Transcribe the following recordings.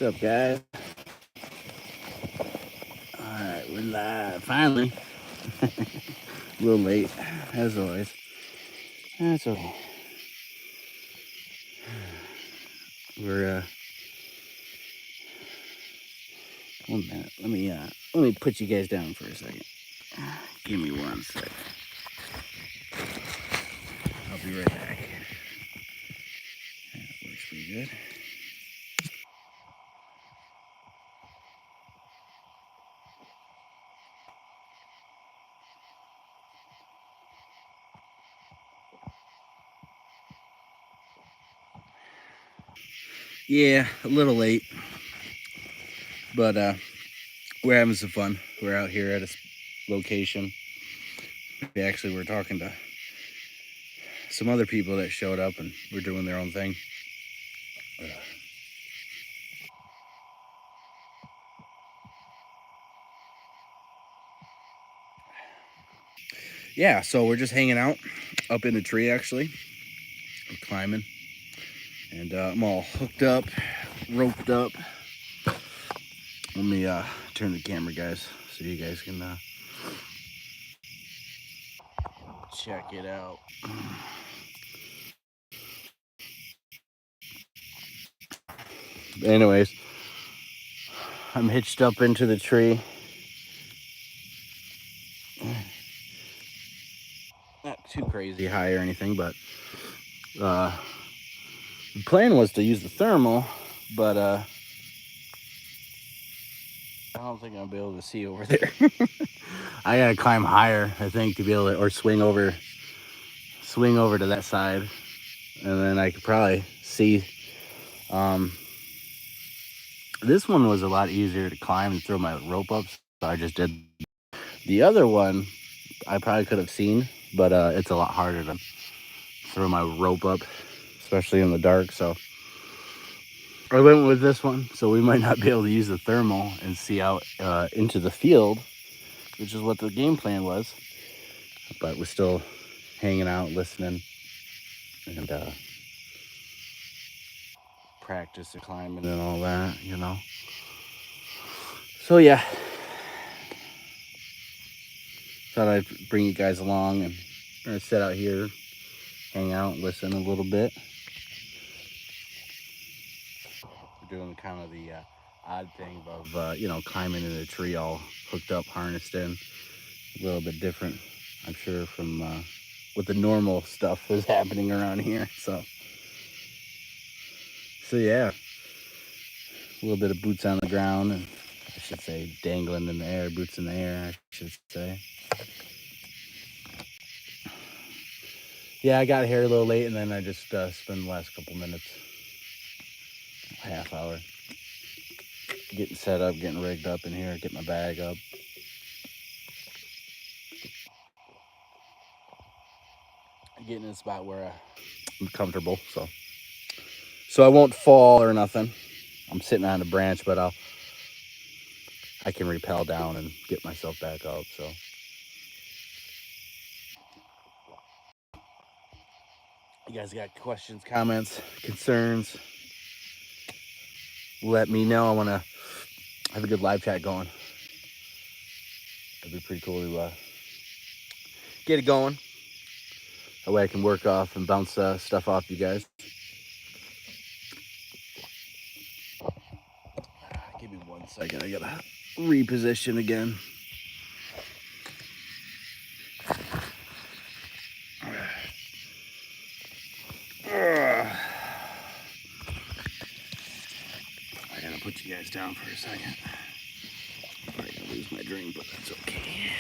What's up, guys? Alright, we're live. Finally. A little late, as always. That's okay. We're, 1 minute. Let me put you guys down for a second. Give me 1 second. I'll be right back. That works pretty good. Yeah, a little late, but we're having some fun. We're out here at a location. We actually were talking to some other people that showed up, and we're doing their own thing. Yeah, so we're just hanging out up in a tree, actually. We're climbing, and I'm all hooked up, roped up. Let me turn the camera, guys, so you guys can check it out. Anyways, I'm hitched up into the tree. Not too crazy high or anything, but the plan was to use the thermal, but I don't think I'll be able to see over there. I gotta climb higher, I think, to be able to, or swing over to that side, and then I could probably see. This one was a lot easier to climb and throw my rope up, so I just did. The other one, I probably could have seen, but it's a lot harder to throw my rope up, especially in the dark. So I went with this one, so we might not be able to use the thermal and see out into the field, which is what the game plan was. But we're still hanging out, listening, and practice and climbing and all that, you know. So yeah, thought I'd bring you guys along and we're gonna sit out here, hang out, listen a little bit. We're doing kind of the odd thing of climbing in a tree all hooked up, harnessed in. A little bit different, I'm sure, from what the normal stuff is happening around here. So yeah, a little bit of boots on the ground, and I should say dangling in the air, boots in the air, I should say. Yeah, I got here a little late, and then I just spent the last couple minutes, half hour, getting set up, getting rigged up in here, get my bag up. Getting in a spot where I'm comfortable, so I won't fall or nothing. I'm sitting on a branch, but I can rappel down and get myself back up. So you guys got questions, comments, concerns? Let me know. I want to have a good live chat going. It'd be pretty cool to get it going. That way I can work off and bounce stuff off you guys. Give me 1 second. I gotta reposition again. I gotta put you guys down for a second. I'm probably gonna lose my drink, but that's okay.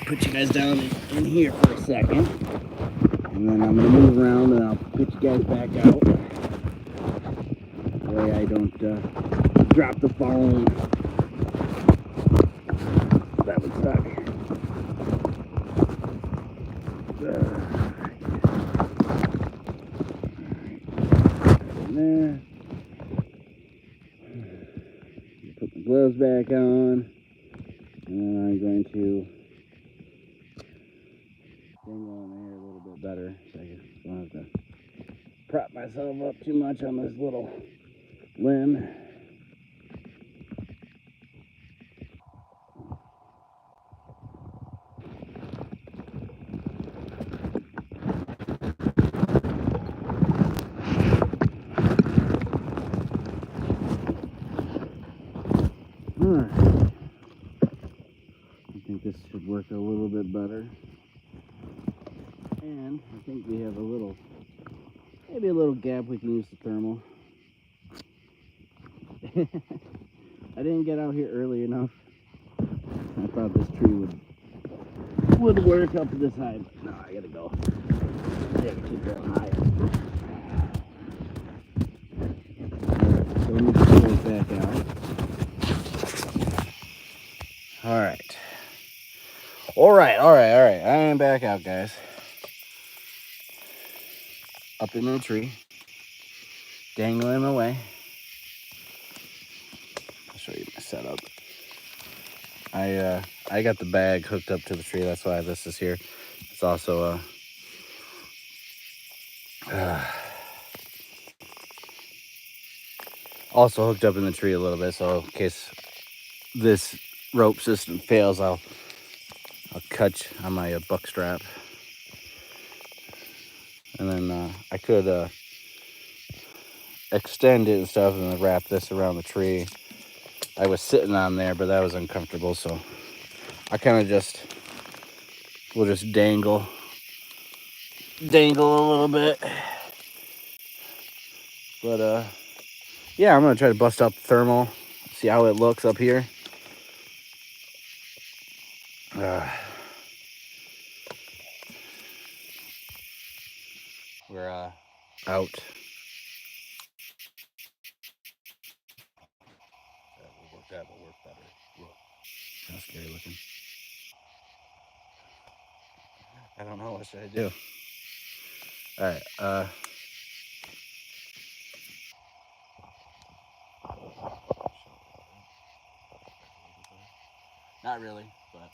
Put you guys down in here for a second, and then I'm gonna move around and I'll put you guys back out. That way I don't drop the phone. That would suck. There. Put the gloves back on, and then I'm going to dangle in the air a little bit better, so I don't have to prop myself up too much on this little limb. I think this should work a little bit better. And I think we have maybe a little gap we can use the thermal. I didn't get out here early enough. I thought this tree would work up this high. No, I gotta go. I gotta keep going higher. So let me pull it back out. All right. I am back out, guys. Up in the tree, dangling away. I'll show you my setup. I got the bag hooked up to the tree. That's why this is here. It's also also hooked up in the tree a little bit, so in case this rope system fails, I'll catch on my buck strap, and then I could extend it and stuff, and then wrap this around the tree. I was sitting on there, but that was uncomfortable, so I kind of we'll just dangle a little bit. But yeah, I'm gonna try to bust out the thermal, see how it looks up here. We're out. That will work better. Whoa. Kind of scary looking. I don't know, what should I do? All right. Not really, but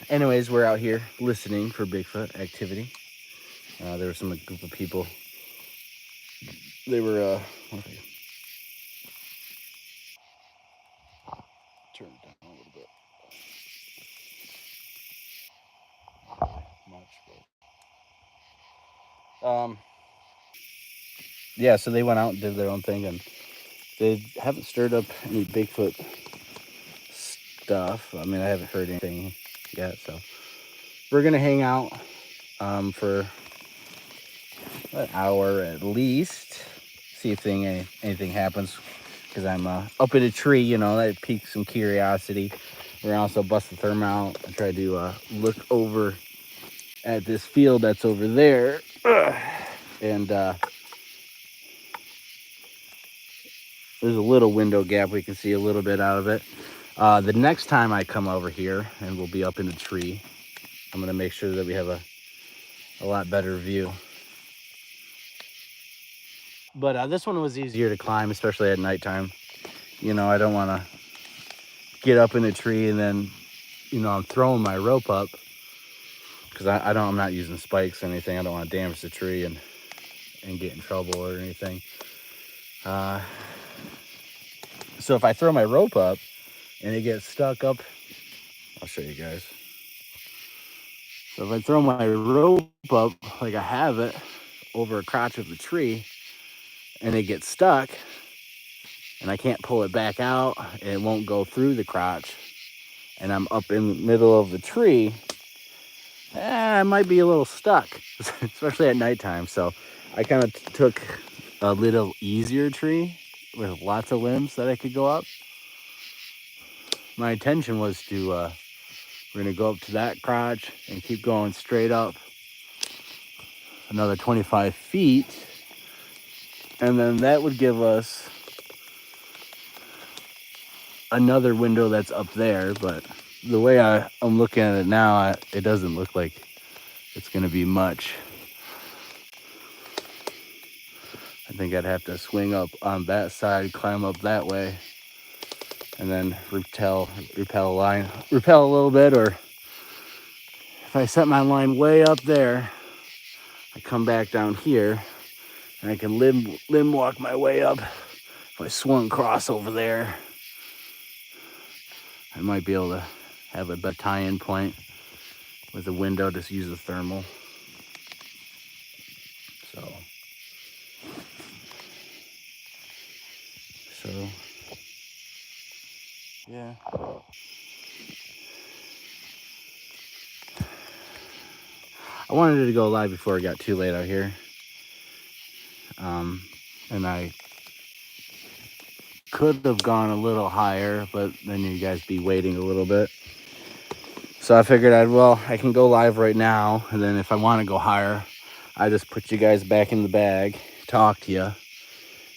anyways, we're out here listening for Bigfoot activity. There was a group of people. They were okay. Turn it down a little bit. Not really much, but yeah. So they went out and did their own thing, and they haven't stirred up any Bigfoot stuff. I mean, I haven't heard anything yet, so we're gonna hang out for an hour at least, see if anything happens. Because I'm up in a tree, that piques some curiosity. We're gonna also bust the thermal out and try to look over at this field that's over there, and there's a little window gap. We can see a little bit out of it. The next time I come over here, and we'll be up in the tree, I'm gonna make sure that we have a lot better view. But this one was easier to climb, especially at nighttime. I don't want to get up in a tree and then, I'm throwing my rope up because I'm not using spikes or anything. I don't want to damage the tree and get in trouble or anything. So if I throw my rope up and it gets stuck up, I'll show you guys. So if I throw my rope up like I have it over a crotch of the tree and it gets stuck and I can't pull it back out, and it won't go through the crotch, and I'm up in the middle of the tree, I might be a little stuck, especially at nighttime. So I kind of took a little easier tree with lots of limbs that I could go up. My intention was to, we're gonna go up to that crotch and keep going straight up another 25 feet. And then that would give us another window that's up there. But the way I'm looking at it now, it doesn't look like it's gonna be much. I think I'd have to swing up on that side, climb up that way, and then repel a little bit. Or if I set my line way up there, I come back down here, and I can limb walk my way up. If I swung across over there, I might be able to have a better tie-in point with a window. Just use the thermal. So yeah. I wanted it to go live before it got too late out here. And I could have gone a little higher, but then you guys be waiting a little bit. So I figured I can go live right now, and then if I want to go higher, I just put you guys back in the bag, talk to you.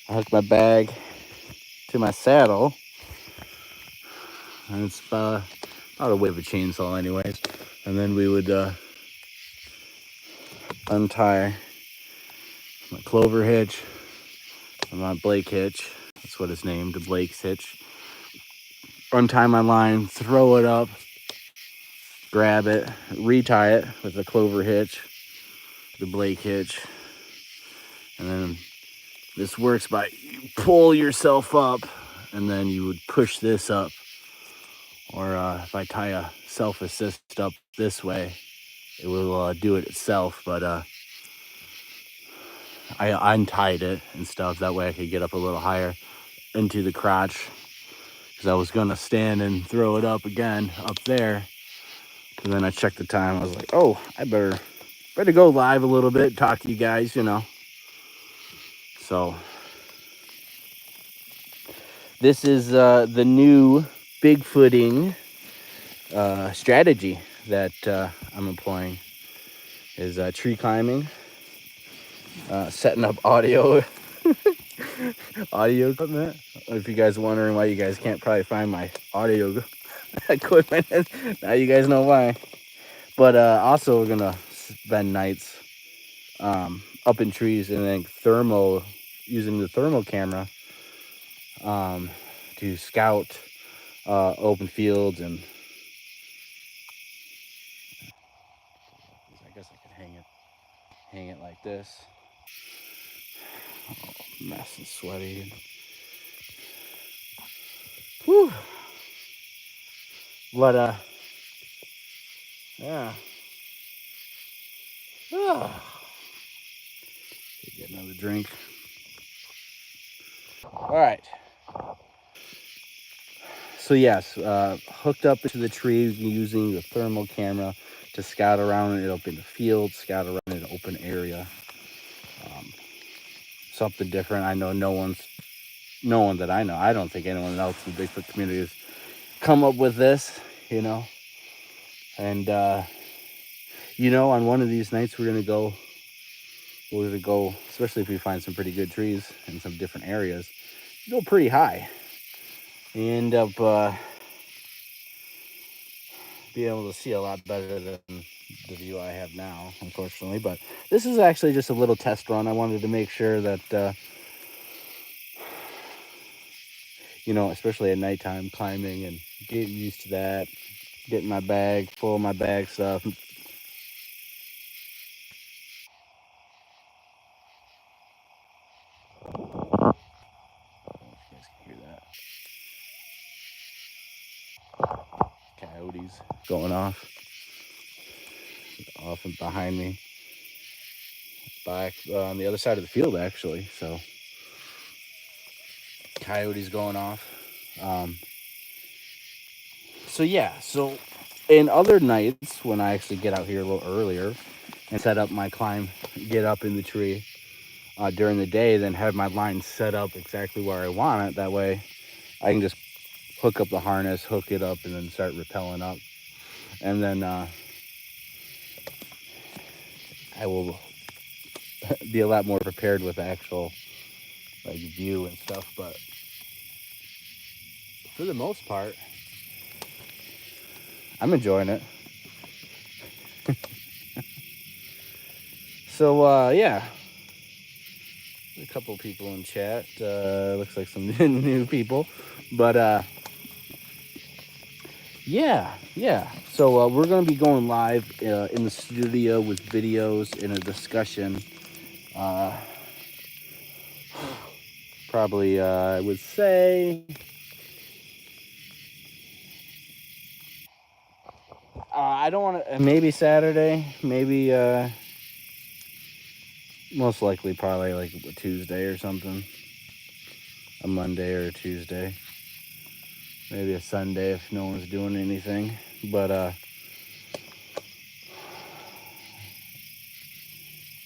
I hook my bag to my saddle, and it's about the weight of a chainsaw anyways. And then we would untie my clover hitch and my Blake hitch. That's what it's named, the Blake's hitch. Untie my line, throw it up, grab it, retie it with the clover hitch, the Blake hitch, and then this works by you pull yourself up, and then you would push this up. Or if I tie a self-assist up this way, it will do it itself. But I untied it and stuff. That way I could get up a little higher into the crotch, because I was gonna stand and throw it up again up there. And then I checked the time. I was like, oh, I better go live a little bit, talk to you guys, So this is the new Bigfooting strategy that I'm employing. Is tree climbing, setting up audio equipment. If you guys are wondering why you guys can't probably find my audio equipment, now you guys know why. But also we're gonna spend nights up in trees, and then using the thermal camera to scout open fields. And I guess I could hang it like this. Oh, mess and sweaty. Whew. But yeah. Get another drink. All right. So yes, hooked up into the tree using the thermal camera to scout around it up in the field, scout around an open area. Something different. I know no one that I know. I don't think anyone else in the Bigfoot community has come up with this, And on one of these nights we're gonna go, especially if we find some pretty good trees in some different areas, go pretty high. You end up be able to see a lot better than the view I have now, unfortunately. But this is actually just a little test run. I wanted to make sure that especially at nighttime, climbing and getting used to that, getting my bag full of my bag stuff. You guys can hear that. Coyotes going off and behind me, back on the other side of the field, actually. So coyotes going off. So yeah, so in other nights when I actually get out here a little earlier and set up my climb, get up in the tree during the day, then have my line set up exactly where I want it. That way I can just hook up the harness, hook it up, and then start rappelling up. And then I will be a lot more prepared with the actual view and stuff. But for the most part, I'm enjoying it. So yeah, a couple people in chat. Looks like some new people, but yeah. So we're going to be going live in the studio with videos and a discussion. Uh, Probably, I would say, I don't want to. Maybe Saturday. Maybe most likely probably like a Tuesday or something. A Monday or a Tuesday. Maybe a Sunday if no one's doing anything. But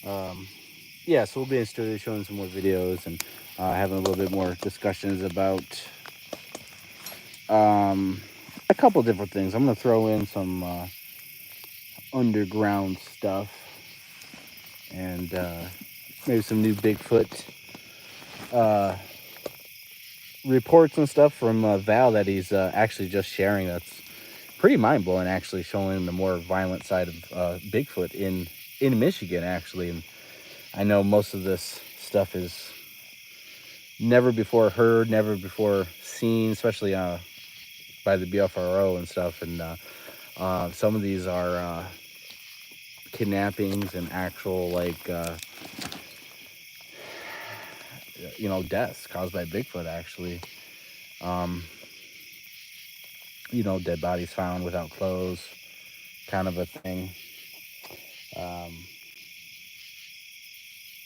um, yeah, so we'll be in studio showing some more videos and having a little bit more discussions about a couple different things. I'm gonna throw in some underground stuff and maybe some new Bigfoot uh, reports and stuff from Val that he's actually just sharing. That's pretty mind blowing. Actually, showing the more violent side of Bigfoot in Michigan. Actually, and I know most of this stuff is never before heard, never before seen, especially by the BFRO and stuff. And some of these are kidnappings and actual deaths caused by Bigfoot. Actually, um, dead bodies found without clothes, kind of a thing. Um,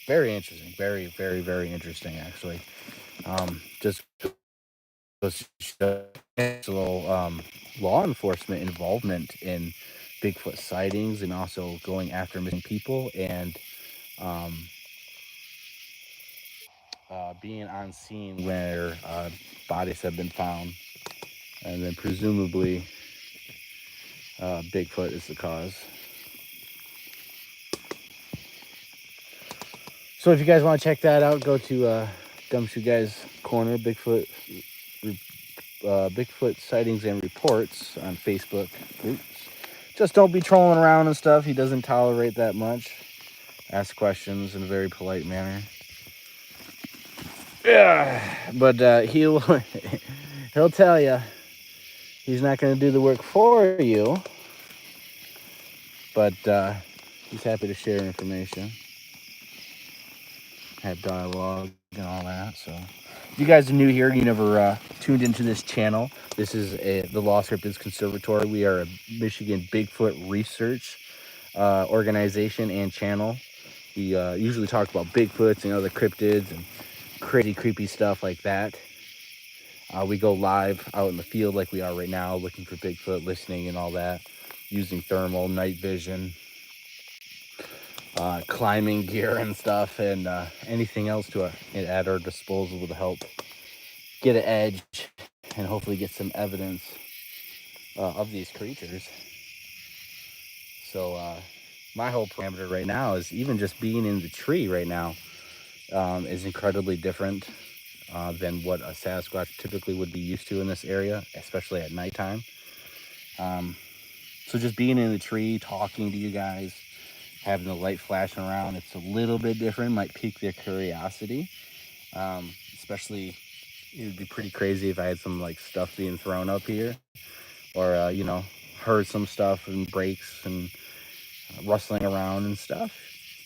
Very interesting. Very, very, very interesting. Actually, just actual law enforcement involvement in Bigfoot sightings and also going after missing people and um, being on scene where bodies have been found, and then presumably Bigfoot is the cause. So if you guys want to check that out, go to Gumshoe Guys Corner Bigfoot sightings and reports on Facebook groups. Just don't be trolling around and stuff. He doesn't tolerate that much. Ask questions in a very polite manner. Yeah, but he'll he'll tell you he's not going to do the work for you, but he's happy to share information, have dialogue and all that. So, if you guys are new here, you never tuned into this channel. This is the Lost Cryptids Conservatory. We are a Michigan Bigfoot research organization and channel. We usually talk about Bigfoots and other cryptids and crazy, creepy stuff like that. We go live out in the field like we are right now, looking for Bigfoot, listening and all that, using thermal, night vision, climbing gear and stuff, and anything else at our disposal to help get an edge and hopefully get some evidence of these creatures. So my whole parameter right now is even just being in the tree right now is incredibly different than what a Sasquatch typically would be used to in this area, especially at nighttime. So just being in the tree, talking to you guys, having the light flashing around, it's a little bit different, might pique their curiosity. Especially, it would be pretty crazy if I had some like stuff being thrown up here, or heard some stuff and breaks and rustling around and stuff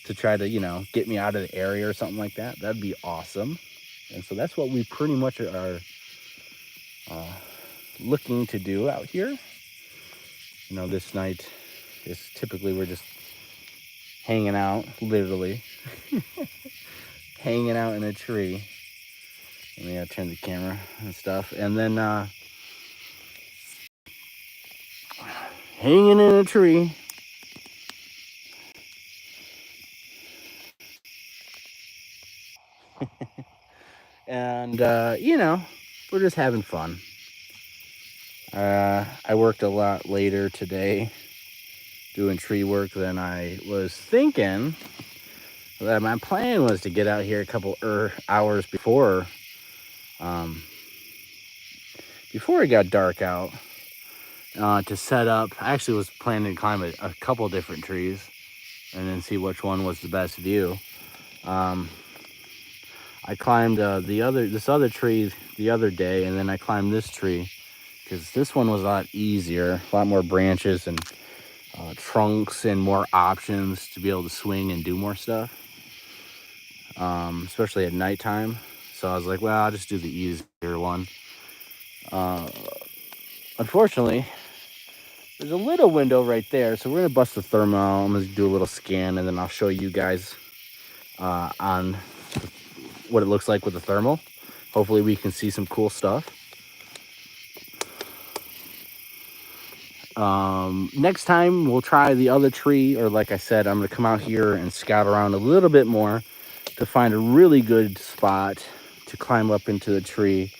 to try to get me out of the area or something like that. That'd be awesome. And so that's what we pretty much are looking to do out here. This night is typically we're just hanging out, literally hanging out in a tree. Let me turn the camera and stuff, and then hanging in a tree. And we're just having fun. I worked a lot later today doing tree work than I was thinking. That my plan was to get out here a couple hours before it got dark out to set up. I actually was planning to climb a couple different trees and then see which one was the best view. I climbed this other tree the other day, and then I climbed this tree because this one was a lot easier, a lot more branches and trunks and more options to be able to swing and do more stuff, especially at nighttime. So I was like, well, I'll just do the easier one. Uh, Unfortunately, there's a little window right there, so we're gonna bust the thermal. I'm gonna do a little scan, and then I'll show you guys on what it looks like with the thermal. Hopefully, we can see some cool stuff. Next time we'll try the other tree, or like I said, I'm gonna come out here and scout around a little bit more to find a really good spot to climb up into the tree,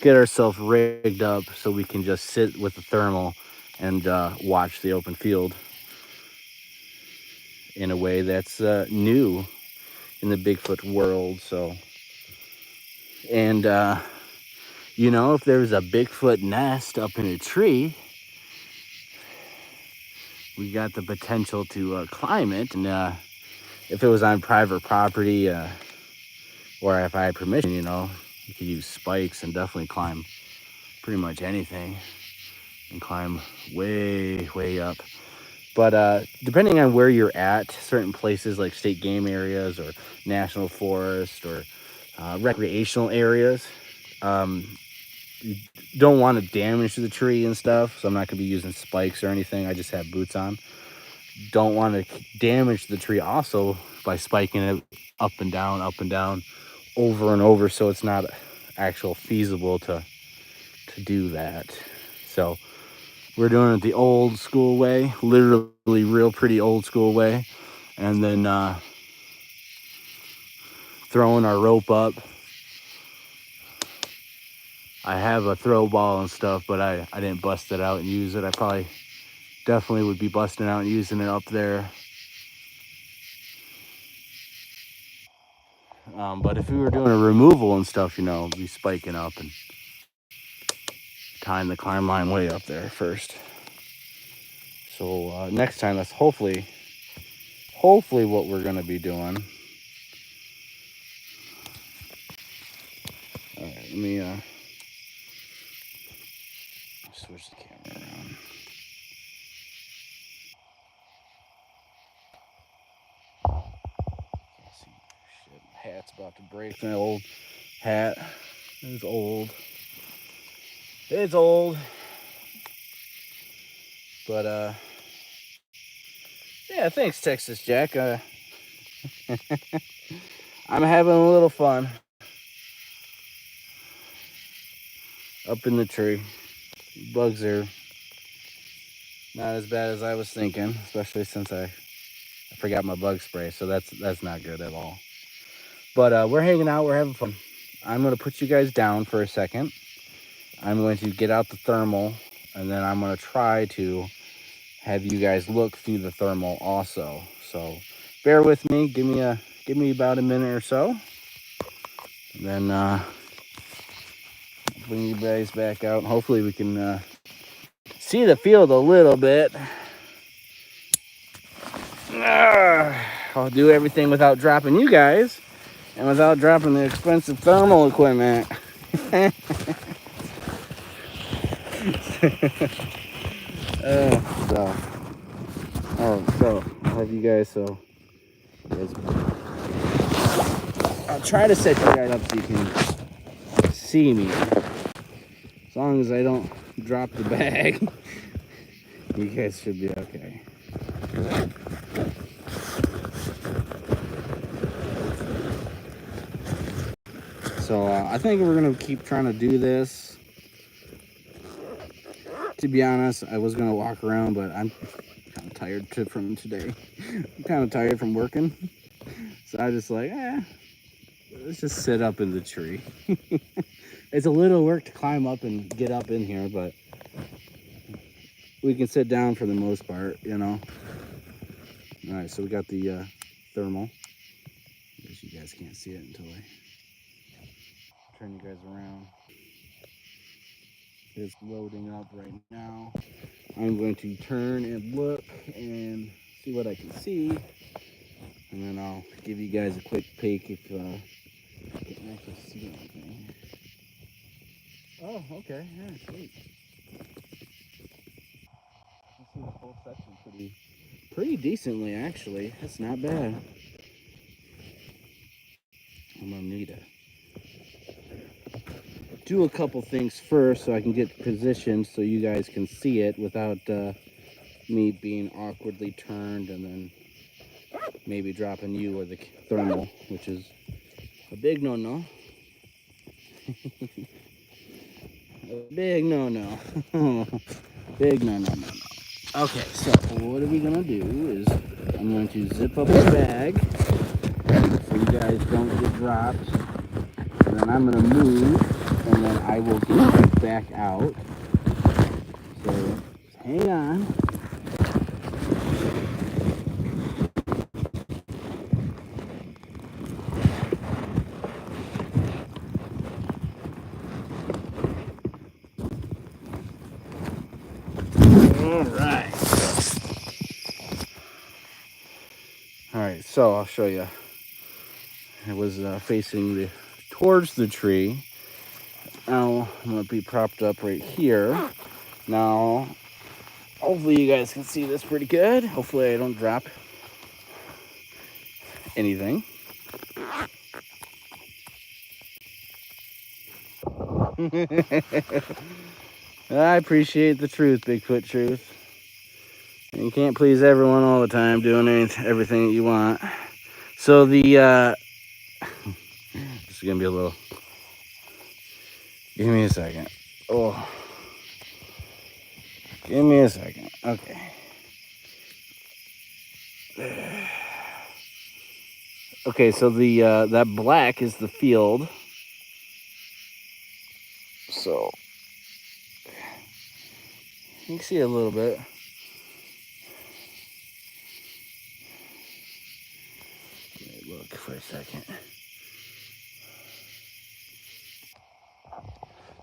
get ourselves rigged up so we can just sit with the thermal and watch the open field in a way that's new in the Bigfoot world. So, and you know, if there's a Bigfoot nest up in a tree, we got the potential to climb it. And if it was on private property, or if I had permission, you know, you could use spikes and definitely climb pretty much anything and climb way, way up. But depending on where you're at, certain places like state game areas or national forest or recreational areas, you don't want to damage the tree and stuff. So I'm not going to be using spikes or anything. I just have boots on. Don't want to damage the tree also by spiking it up and down, over and over. So it's not actual feasible to do that. So we're doing it the old school way, literally real pretty old school way. And then throwing our rope up. I have a throw ball and stuff, but I didn't bust it out and use it. I probably definitely would be busting out and using it up there. But if we were doing a removal and stuff, you know, be spiking up and tying the climb line way up there first. So next time, that's hopefully what we're gonna be doing. All right, let me switch the camera around. Can't see shit. Hat's about to break. My old hat is old. It's old. But yeah, thanks Texas Jack. I'm having a little fun up in the tree. Bugs are not as bad as I was thinking, especially since I forgot my bug spray, so that's not good at all. But we're hanging out, we're having fun. I'm gonna put you guys down for a second. I'm going to get out the thermal, and then I'm gonna try to have you guys look through the thermal also. So bear with me. Give me about a minute or so. And then bring you guys back out. Hopefully we can see the field a little bit. I'll do everything without dropping you guys and without dropping the expensive thermal equipment. So I'll have you guys. I'll try to set you guys up so you can see me. As long as I don't drop the bag, you guys should be okay. So I think we're gonna keep trying to do this. To be honest, I was gonna walk around, but I'm kind of tired from today. I'm kind of tired from working, so I just like, let's just sit up in the tree. It's a little work to climb up and get up in here, but we can sit down for the most part, you know. All right, so we got the thermal. I guess you guys can't see it until I turn you guys around. It's loading up right now. I'm going to turn and look and see what I can see, and then I'll give you guys a quick peek if I can actually see anything. Oh, okay, yeah, sweet. pretty decently, actually. That's not bad. I'm gonna need to do a couple things first so I can get positioned so you guys can see it without me being awkwardly turned and then maybe dropping you or the thermal, which is a big no-no. A big no-no. Big no-no-no-no. Okay, so what are we gonna do is I'm going to zip up the bag so you guys don't get dropped. And then I'm gonna move and then I will get you back out. So hang on. All right, so I'll show you. I was facing towards the tree. Now I'm gonna be propped up right here. Now, hopefully you guys can see this pretty good. Hopefully I don't drop anything. I appreciate the truth, Bigfoot truth. You can't please everyone all the time doing everything that you want. So the this is gonna be a little. Give me a second. Oh, give me a second. Okay. Okay, so the that black is the field. So you can see a little bit. Let me look for a second.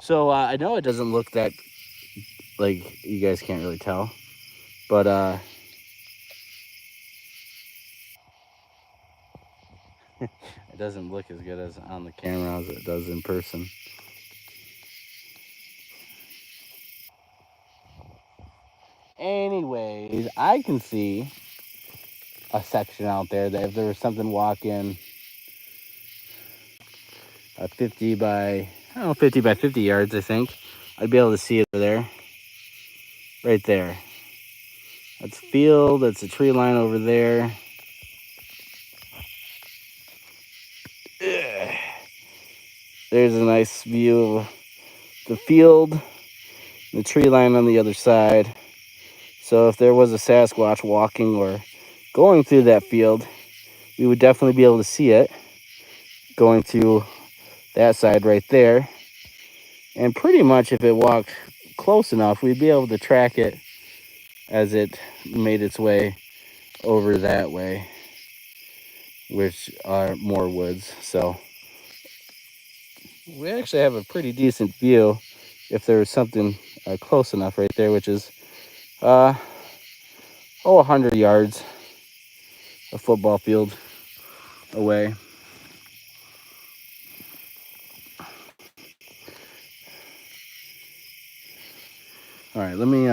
So I know it doesn't look that, like, you guys can't really tell, but it doesn't look as good as on the camera as it does in person. Anyways, I can see a section out there that if there was something walking 50 by, I don't know, 50 by 50 yards, I think, I'd be able to see it there. Right there. That's field, that's a tree line over there. Ugh. There's a nice view of the field, the tree line on the other side. So if there was a Sasquatch walking or going through that field, we would definitely be able to see it going through that side right there. And pretty much if it walked close enough, we'd be able to track it as it made its way over that way, which are more woods. So we actually have a pretty decent view if there was something close enough right there, which is 100 yards, a football field away. All right, let me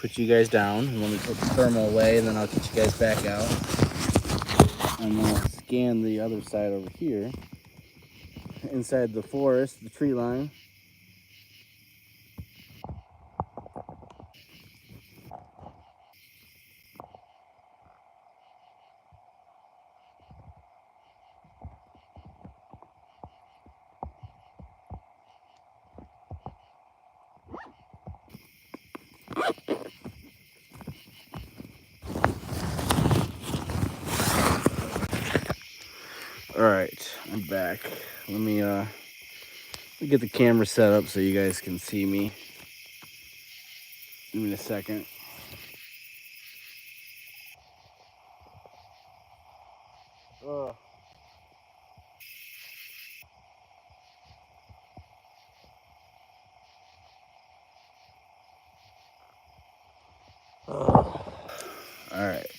put you guys down and let me put the thermal away, and then I'll get you guys back out. And then I'll scan the other side over here, inside the forest, the tree line. All right, I'm back. Let me get the camera set up so you guys can see me. Give me a second. Ugh. Ugh. All right. All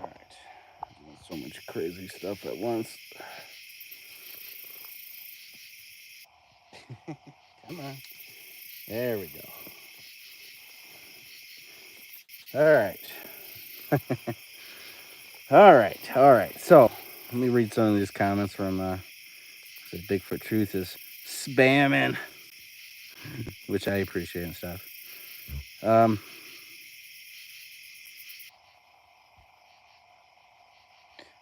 right. Doing so much crazy stuff at once. Come on. There we go. All right. All right. So let me read some of these comments from Bigfoot Truth is spamming, which I appreciate and stuff. Um,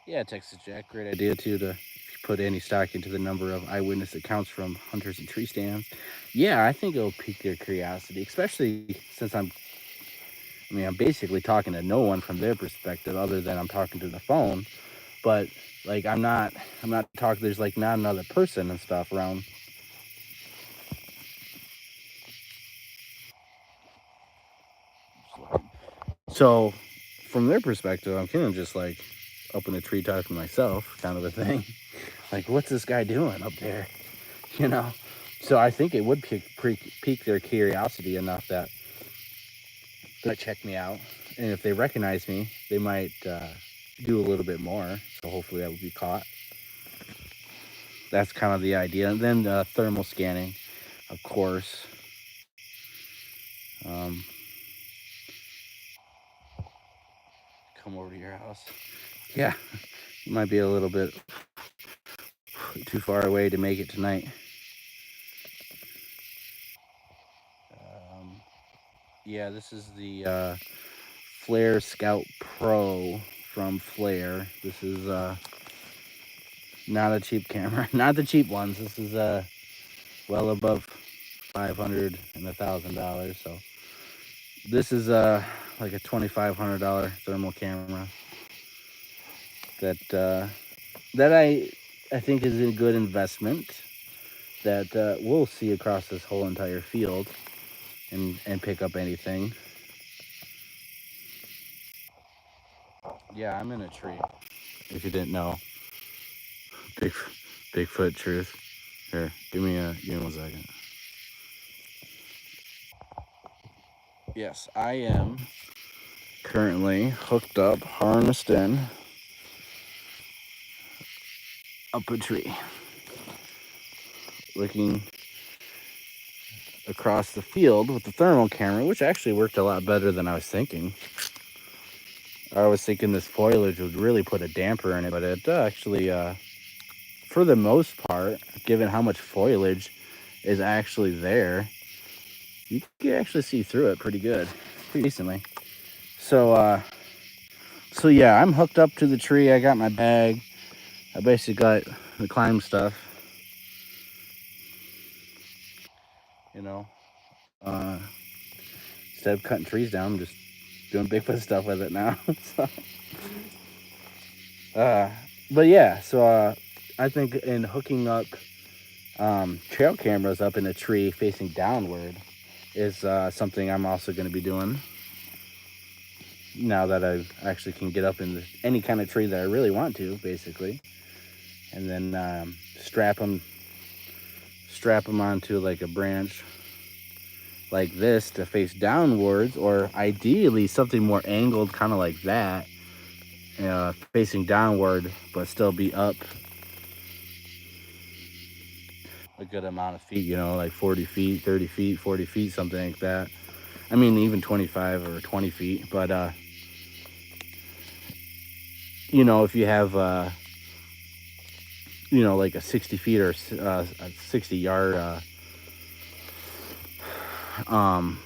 yeah, Texas Jack, great idea too to put any stock into the number of eyewitness accounts from hunters and tree stands. Yeah, I think it'll pique their curiosity, especially since I'm basically talking to no one from their perspective other than I'm talking to the phone. But like I'm not talking. There's like not another person and stuff around. So from their perspective, I'm kind of just like up in a tree talking to myself, kind of a thing. Like, what's this guy doing up there? You know. So I think it would pique their curiosity enough that they might check me out, and if they recognize me, they might do a little bit more. So hopefully that will be caught. That's kind of the idea. And then thermal scanning, of course. Um, come over to your house. Yeah, it might be a little bit too far away to make it tonight. Um, yeah, this is the Flare Scout Pro from Flare. This is not a cheap camera, not the cheap ones. This is well above $500 and $1,000. So this is like a $2,500 thermal camera that I think is a good investment that we'll see across this whole entire field and pick up anything. Yeah, I'm in a tree. If you didn't know, Big Bigfoot truth. Here, give me 1 second. Yes, I am currently hooked up, harnessed in up a tree, looking across the field with the thermal camera, which actually worked a lot better than I was thinking. I was thinking this foliage would really put a damper in it, but it actually, for the most part, given how much foliage is actually there, you can actually see through it pretty good, pretty decently. So yeah, I'm hooked up to the tree. I got my bag. I basically got the climb stuff. You know, uh, instead of cutting trees down, I'm just doing Bigfoot stuff with it now. So, uh, but yeah, so I think in hooking up trail cameras up in a tree facing downward is something I'm also going to be doing now that I actually can get up in any kind of tree that I really want to, basically, and then strap them onto like a branch like this to face downwards, or ideally something more angled, kind of like that, facing downward, but still be up a good amount of feet, like 40 feet, 30 feet, 40 feet, something like that. I mean, even 25 or 20 feet. But, if you have, like a 60 feet or a 60 yard, um,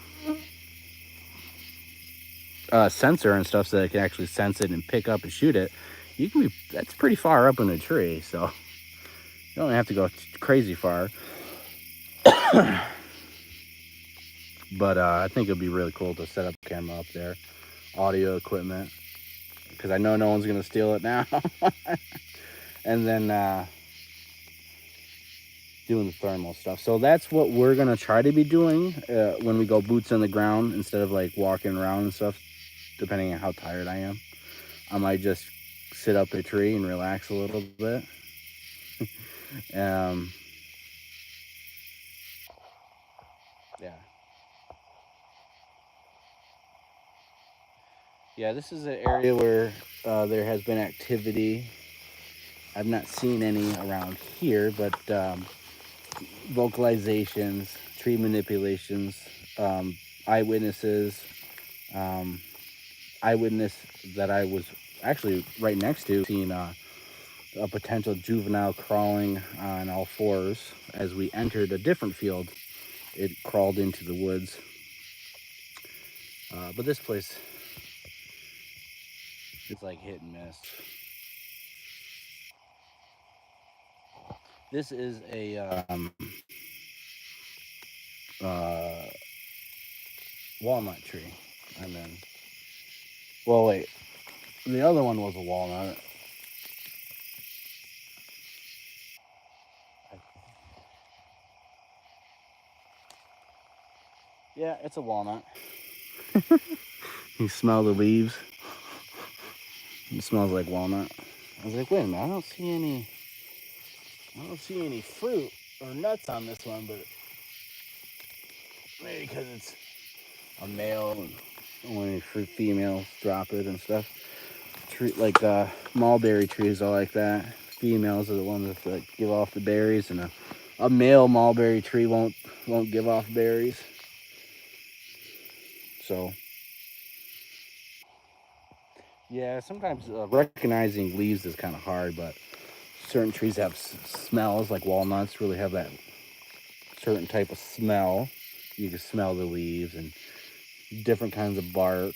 sensor and stuff so that it can actually sense it and pick up and shoot it, that's pretty far up in a tree. So you don't have to go crazy far. But I think it'd be really cool to set up a camera up there, audio equipment, because I know no one's gonna steal it now. And then doing the thermal stuff. So that's what we're gonna try to be doing when we go boots on the ground instead of like walking around and stuff. Depending on how tired I am, I might just sit up a tree and relax a little bit. um, yeah. Yeah, this is an area where there has been activity. I've not seen any around here, but vocalizations, tree manipulations, eyewitnesses, um, eyewitness that I was actually right next to, seeing a potential juvenile crawling on all fours as we entered a different field. It crawled into the woods. But this place is like hit and miss. This is a uh, walnut tree. And then, well, wait, the other one was a walnut. Yeah, it's a walnut. You smell the leaves. It smells like walnut. I was like, wait a minute, I don't see any fruit or nuts on this one, but maybe because it's a male and only females drop it and stuff. Tree like mulberry trees are like that. Females are the ones that give off the berries, and a male mulberry tree won't give off berries. So yeah, sometimes recognizing leaves is kind of hard, but certain trees have smells, like walnuts really have that certain type of smell. You can smell the leaves, and different kinds of bark.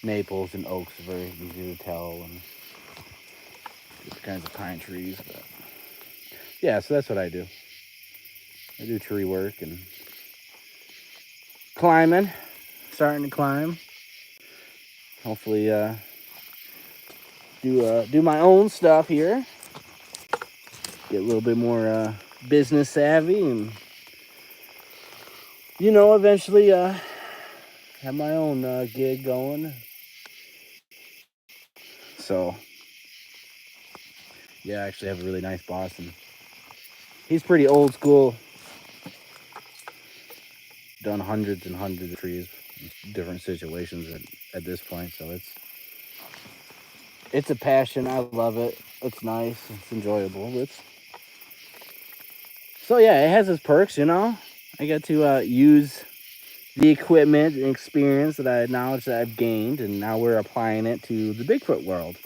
Maples and oaks are very easy to tell, and different kinds of pine trees. But yeah, so that's what I do. I do tree work and climbing, starting to climb. Hopefully, do my own stuff here. Get a little bit more business savvy, and eventually have my own gig going. So yeah, I actually have a really nice boss, and he's pretty old school. Done hundreds and hundreds of trees, in different situations at this point. So it's a passion. I love it. It's nice. It's enjoyable. So yeah, it has its perks. I get to use the equipment and experience knowledge that I've gained, and now we're applying it to the Bigfoot world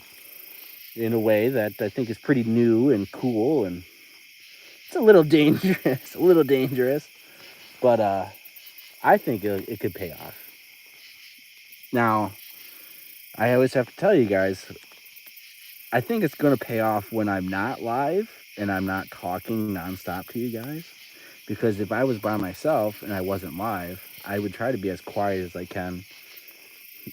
in a way that I think is pretty new and cool, and it's a little dangerous, but I think it could pay off. Now, I always have to tell you guys, I think it's going to pay off when I'm not live and I'm not talking nonstop to you guys. Because if I was by myself and I wasn't live, I would try to be as quiet as I can.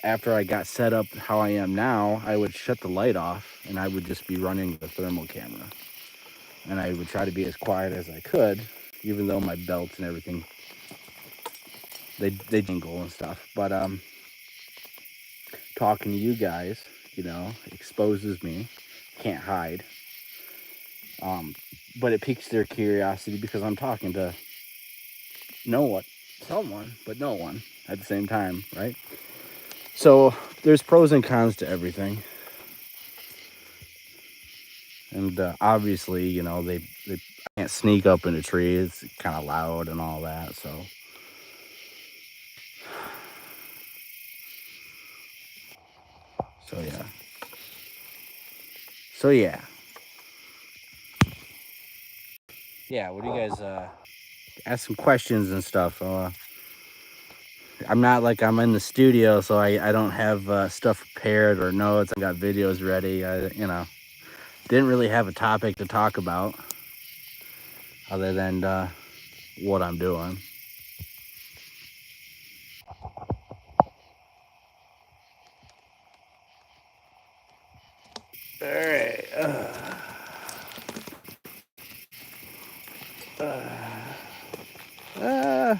After I got set up how I am now, I would shut the light off and I would just be running the thermal camera. And I would try to be as quiet as I could, even though my belts and everything, they jingle and stuff. But talking to you guys, exposes me. Can't hide. But it piques their curiosity because I'm talking to someone, but no one at the same time, right? So there's pros and cons to everything, and obviously, they can't sneak up in a tree. It's kind of loud and all that. So yeah. So yeah. Yeah. What do you guys ask some questions and stuff? I'm not like I'm in the studio, so I don't have stuff prepared or notes. I got videos ready. Didn't really have a topic to talk about other than what I'm doing. All right. Uh,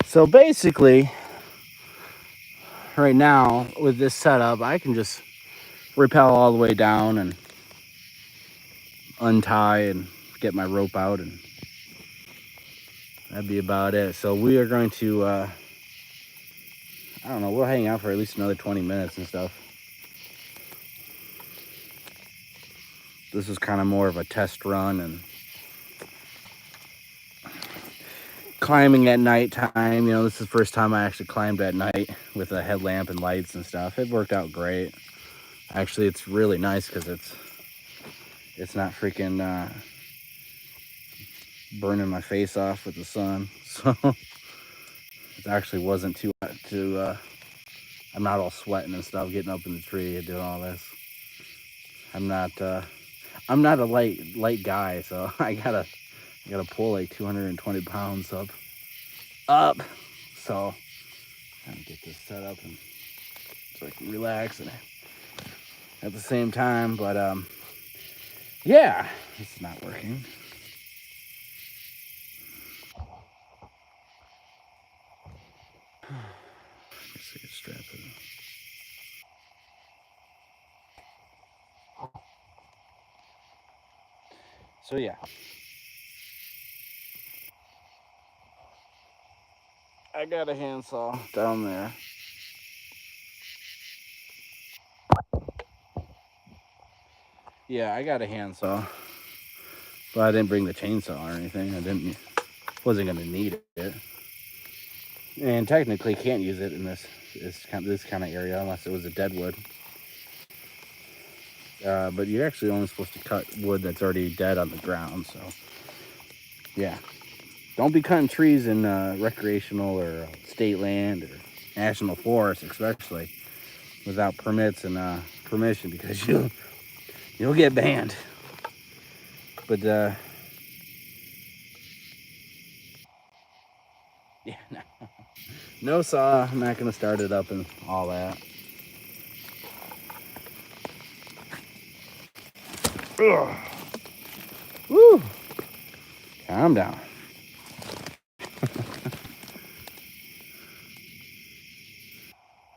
so basically, right now with this setup, I can just rappel all the way down and untie and get my rope out, and that'd be about it. So we are going to I don't know, we'll hang out for at least another 20 minutes and stuff. This is kind of more of a test run, and climbing at nighttime, you know, this is the first time I actually climbed at night with a headlamp and lights and stuff. It worked out great. Actually, it's really nice because it's not freaking burning my face off with the sun. So it actually wasn't too hot to, I'm not all sweating and stuff getting up in the tree and doing all this. I'm not a light guy, so I gotta pull like 220 pounds up. So I'm gonna get this set up and so I can relax and at the same time. But yeah, it's not working. Let's see, strap it. So yeah, I got a handsaw down there. Yeah, I got a handsaw, but I didn't bring the chainsaw or anything. Wasn't gonna need it, and technically can't use it in this kind of area unless it was a dead wood. But you're actually only supposed to cut wood that's already dead on the ground. So yeah, don't be cutting trees in recreational or state land or national forest, especially without permits and permission, because you'll get banned. But yeah, no saw. I'm not gonna start it up and all that. Ugh. Woo! Calm down.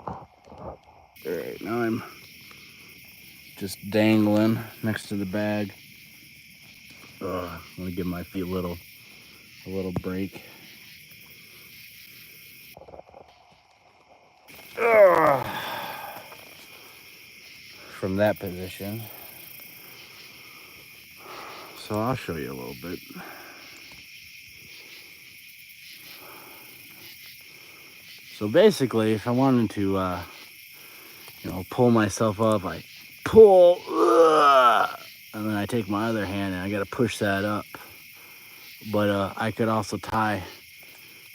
All right, now I'm just dangling next to the bag. Ugh, I'm gonna give my feet a little break. Ugh. From that position. So I'll show you a little bit. So basically, if I wanted to, pull myself up, I pull, and then I take my other hand and I gotta push that up. But I could also tie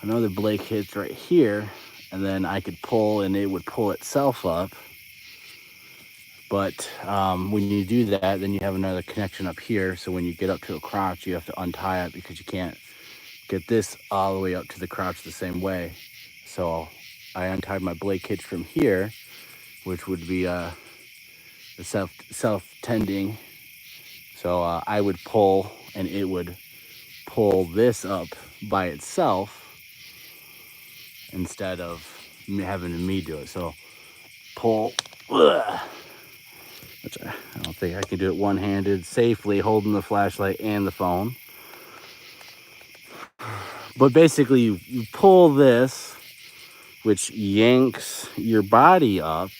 another Blake hitch right here, and then I could pull and it would pull itself up. But when you do that, then you have another connection up here. So when you get up to a crotch, you have to untie it because you can't get this all the way up to the crotch the same way. So I untied my Blake hitch from here, which would be the self-tending. So I would pull and it would pull this up by itself instead of having me do it. So pull, which I don't think I can do it one-handed safely, holding the flashlight and the phone. But basically you pull this, which yanks your body up,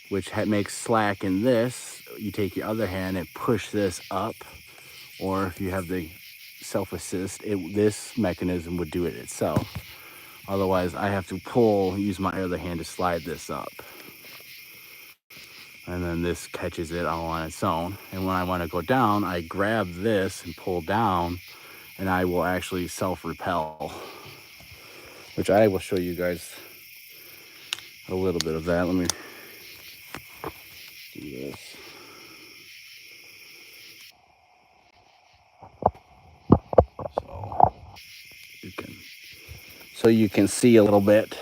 which makes slack in this. You take your other hand and push this up, or if you have the self-assist, this mechanism would do it itself. Otherwise, I have to use my other hand to slide this up. And then this catches it all on its own. And when I want to go down, I grab this and pull down, and I will actually self-repel, which I will show you guys a little bit of that. Let me do this. So you can see a little bit.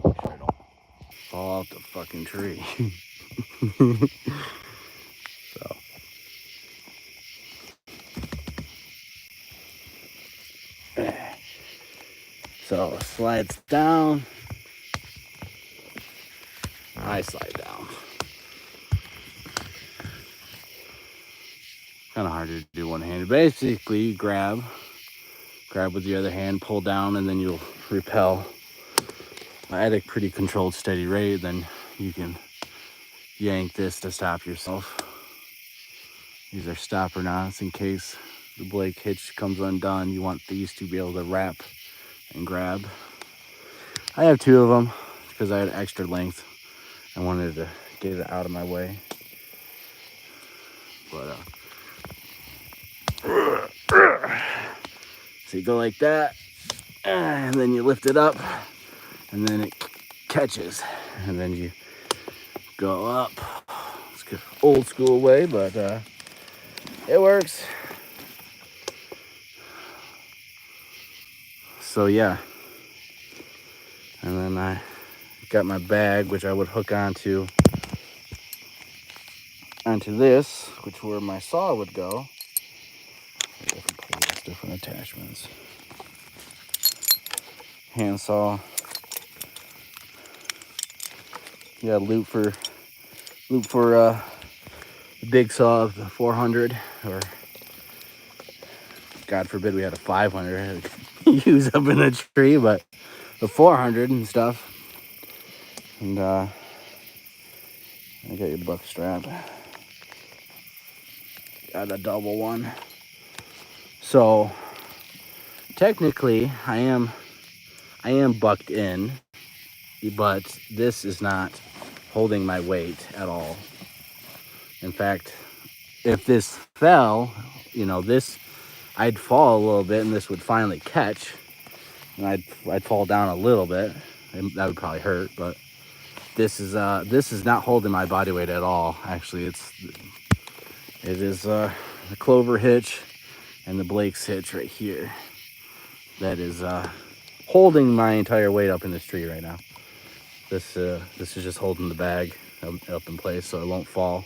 Make sure I don't fall off the fucking tree. So slides down. I slide down. Kind of hard to do one-handed. Basically, you grab grab with the other hand, pull down, and then you'll repel at a pretty controlled, steady rate. Then you can yank this to stop yourself. These are stopper knots in case the Blake hitch comes undone. You want these to be able to wrap and grab. I have 2 of them because I had extra length. I wanted to get it out of my way. But so you go like that, and then you lift it up, and then it catches, and then you go up. It's an old school way, but it works. So yeah, and then I got my bag, which I would hook onto this, which where my saw would go. Different plates, different attachments. Hand saw. Yeah, loop for the big saw of the 400, or God forbid we had a 500 use up in the tree, but the 400 and stuff. And I got your buck strap. Got a double one. So technically I am bucked in, but this is not holding my weight at all. In fact, if this fell, I'd fall a little bit and this would finally catch, and I'd fall down a little bit, and that would probably hurt, but this is not holding my body weight at all. Actually, it is the Clover hitch and the Blake's hitch right here that is holding my entire weight up in this tree right now. This is just holding the bag up in place so it won't fall.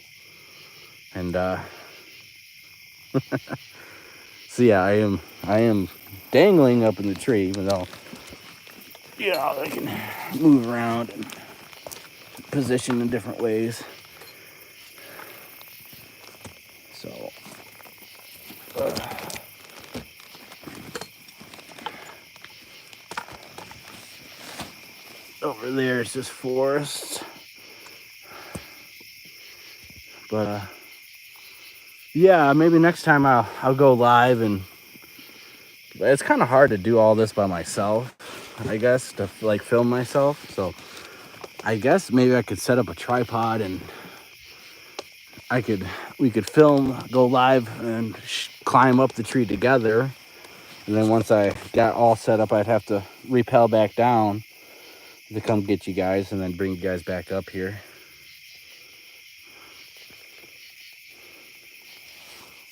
And so yeah, I am dangling up in the tree, even though I can move around and position in different ways. So over there is just forest, but yeah, maybe next time I'll go live, and it's kind of hard to do all this by myself, I guess, to like film myself. So I guess maybe I could set up a tripod and we could film, go live, and climb up the tree together. And then once I got all set up, I'd have to rappel back down to come get you guys and then bring you guys back up here.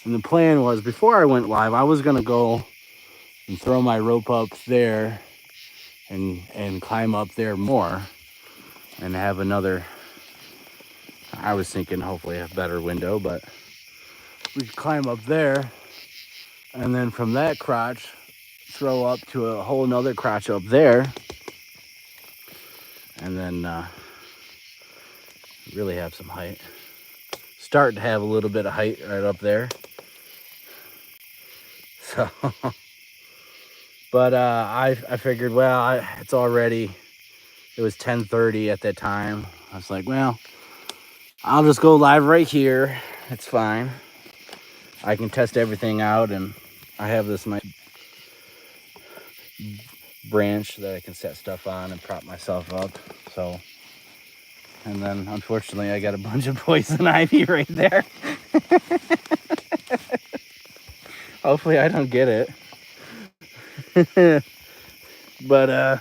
And the plan was, before I went live, I was gonna go and throw my rope up there and climb up there more and have another, I was thinking hopefully a better window, but we could climb up there and then from that crotch throw up to a whole nother crotch up there, and then really have some height. Start to have a little bit of height right up there. So but I figured, well, it was 10:30 at that time. I was like, well, I'll just go live right here. It's fine. I can test everything out, and I have this nice branch that I can set stuff on and prop myself up. So, and then unfortunately I got a bunch of poison ivy right there. Hopefully I don't get it. But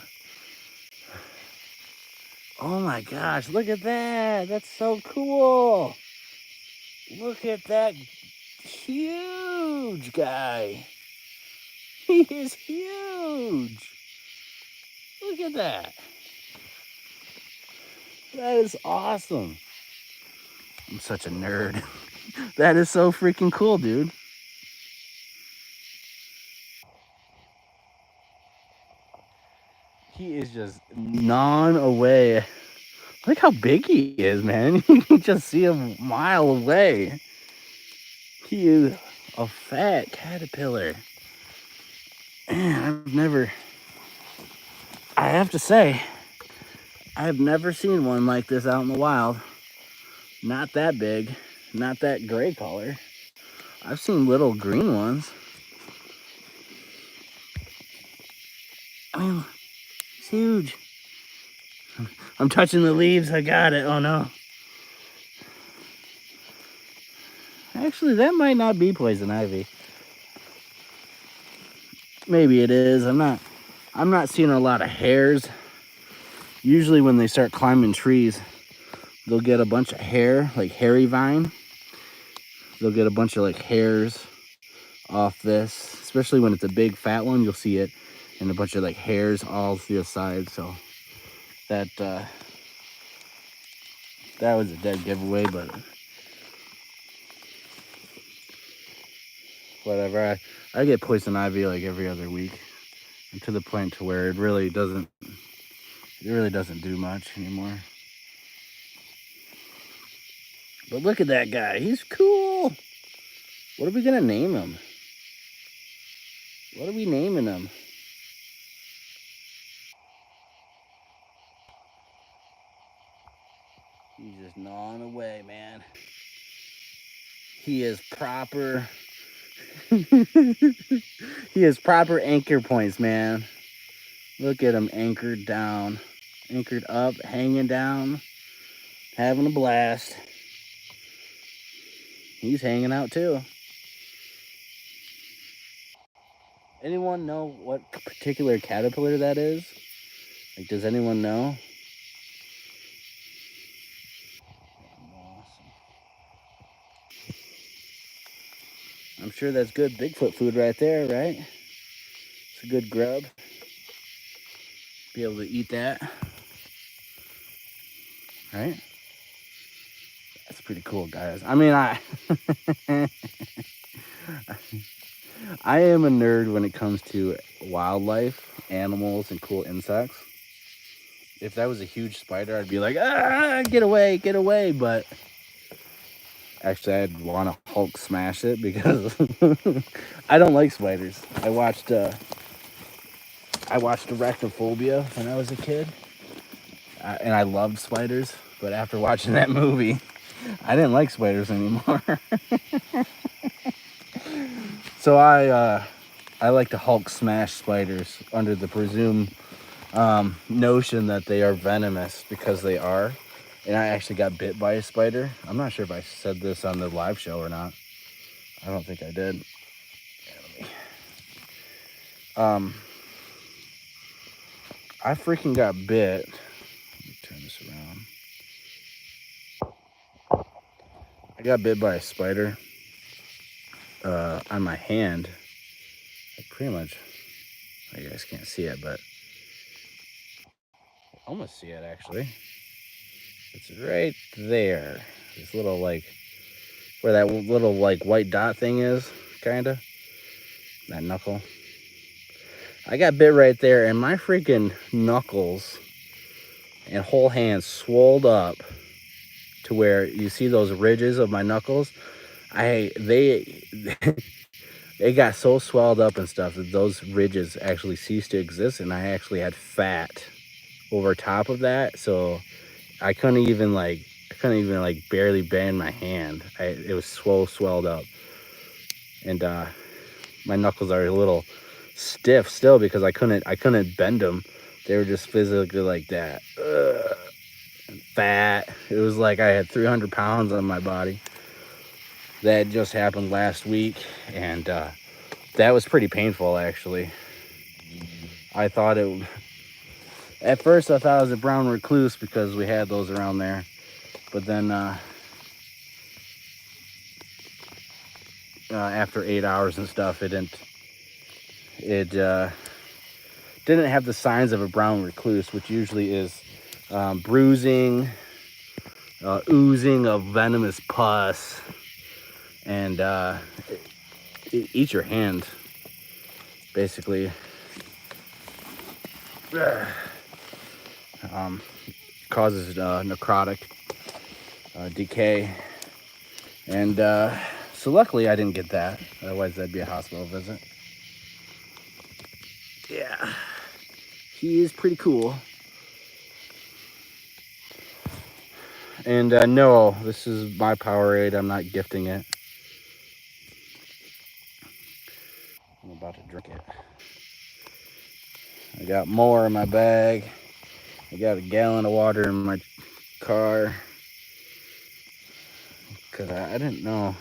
oh my gosh, look at that. That's so cool. Look at that huge guy. He is huge. Look at that. That is awesome. I'm such a nerd. That is so freaking cool, dude. He is just gnawing away. Look how big he is, man. You can just see him a mile away. He is a fat caterpillar. And I have to say, I have never seen one like this out in the wild. Not that big, not that gray color. I've seen little green ones. I mean, it's huge. I'm touching the leaves. I got it. Oh no. Actually, that might not be poison ivy. Maybe it is. I'm not seeing a lot of hairs. Usually when they start climbing trees, they'll get a bunch of hair, like hairy vine. They'll get a bunch of like hairs off this, especially when it's a big fat one. You'll see it, and a bunch of like hairs all through the side. So that that was a dead giveaway, but whatever. I get poison ivy like every other week, and to the point to where it really doesn't do much anymore. But look at that guy. He's cool. What are we gonna name him? What are we naming him? He's just gnawing away, man. He is proper. He has proper anchor points, man. Look at him anchored down, anchored up, hanging down, having a blast. He's hanging out too. Anyone know what particular caterpillar that is? Like, does anyone know? Awesome. I'm sure that's good Bigfoot food right there, right? It's a good grub. Be able to eat that, right? That's pretty cool, guys. I mean, I am a nerd when it comes to wildlife, animals, and cool insects. If that was a huge spider, I'd be like, get away, get away. But actually, I'd want to Hulk smash it because I don't like spiders. I watched Arachnophobia when I was a kid, and I loved spiders. But after watching that movie, I didn't like spiders anymore. So I like to Hulk smash spiders under the presumed notion that they are venomous, because they are. And I actually got bit by a spider. I'm not sure if I said this on the live show or not. I don't think I did. I freaking got bit. Let me turn this around. I got bit by a spider on my hand. Pretty much, you guys can't see it, but I almost see it actually. It's right there. This little, like, where that little like white dot thing is, kinda. That knuckle. I got bit right there, and my freaking knuckles and whole hand swelled up to where you see those ridges of my knuckles. They got so swelled up and stuff that those ridges actually ceased to exist, and I actually had fat over top of that, so I couldn't even barely bend my hand. It was swelled up, and my knuckles are a little stiff still because I couldn't bend them. They were just physically like that. Fat. It was like I had 300 pounds on my body. That just happened last week, and that was pretty painful actually. I thought it would. At first, I thought it was a brown recluse because we had those around there, but then after 8 hours and stuff, it didn't have the signs of a brown recluse, which usually is bruising, oozing of venomous pus, and it eats your hand, basically. Causes necrotic decay, and so luckily I didn't get that. Otherwise, that'd be a hospital visit. yeah, he is pretty cool. And no, this is my Powerade. I'm not gifting it. I'm about to drink it. I got more in my bag. I got a gallon of water in my car. Because I didn't know.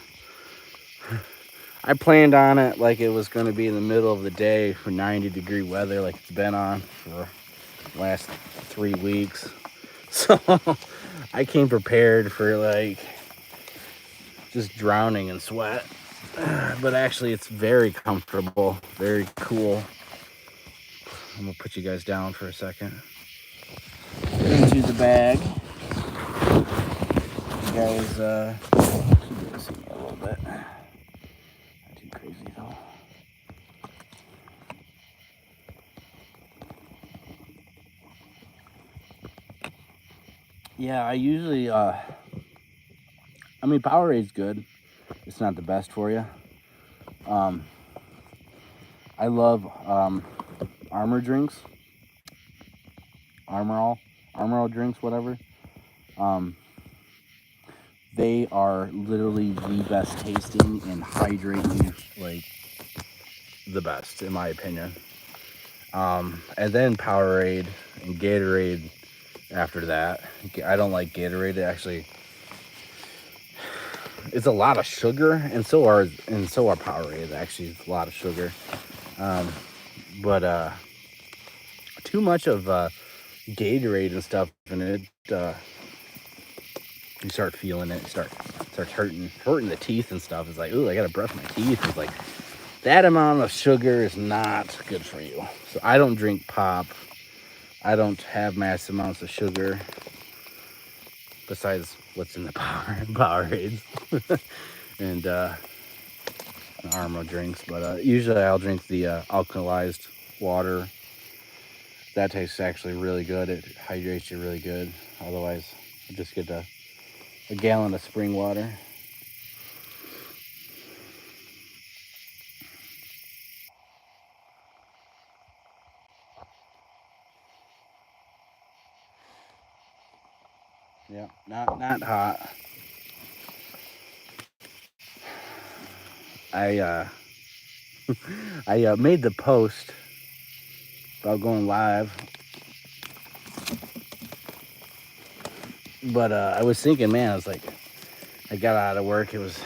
I planned on it like it was going to be in the middle of the day for 90-degree weather like it's been on for the last 3 weeks. So I came prepared for like just drowning in sweat. But actually it's very comfortable, very cool. I'm going to put you guys down for a second. Into the bag. You guys should be able to see me a little bit. Not too crazy though. Yeah, I usually I mean, Powerade's good. It's not the best for you. I love Armor drinks, Armor All drinks, whatever. Um, they are literally the best tasting and hydrate you, like the best in my opinion. And then Powerade and Gatorade after that. I don't like Gatorade. It actually, it's a lot of sugar, and so are Powerade. Actually, a lot of sugar. But too much of Gatorade and stuff, and it you start feeling it. Starts hurting the teeth and stuff. It's like, ooh, I gotta brush my teeth. It's like that amount of sugar is not good for you. So I don't drink pop. I don't have mass amounts of sugar besides what's in the Powerades and Armo drinks. But usually I'll drink the alkalized water. That tastes actually really good. It hydrates you really good. Otherwise, I just get a gallon of spring water. Yeah, not hot. I I made the post about going live, but I was thinking, man, I was like, I got out of work. It was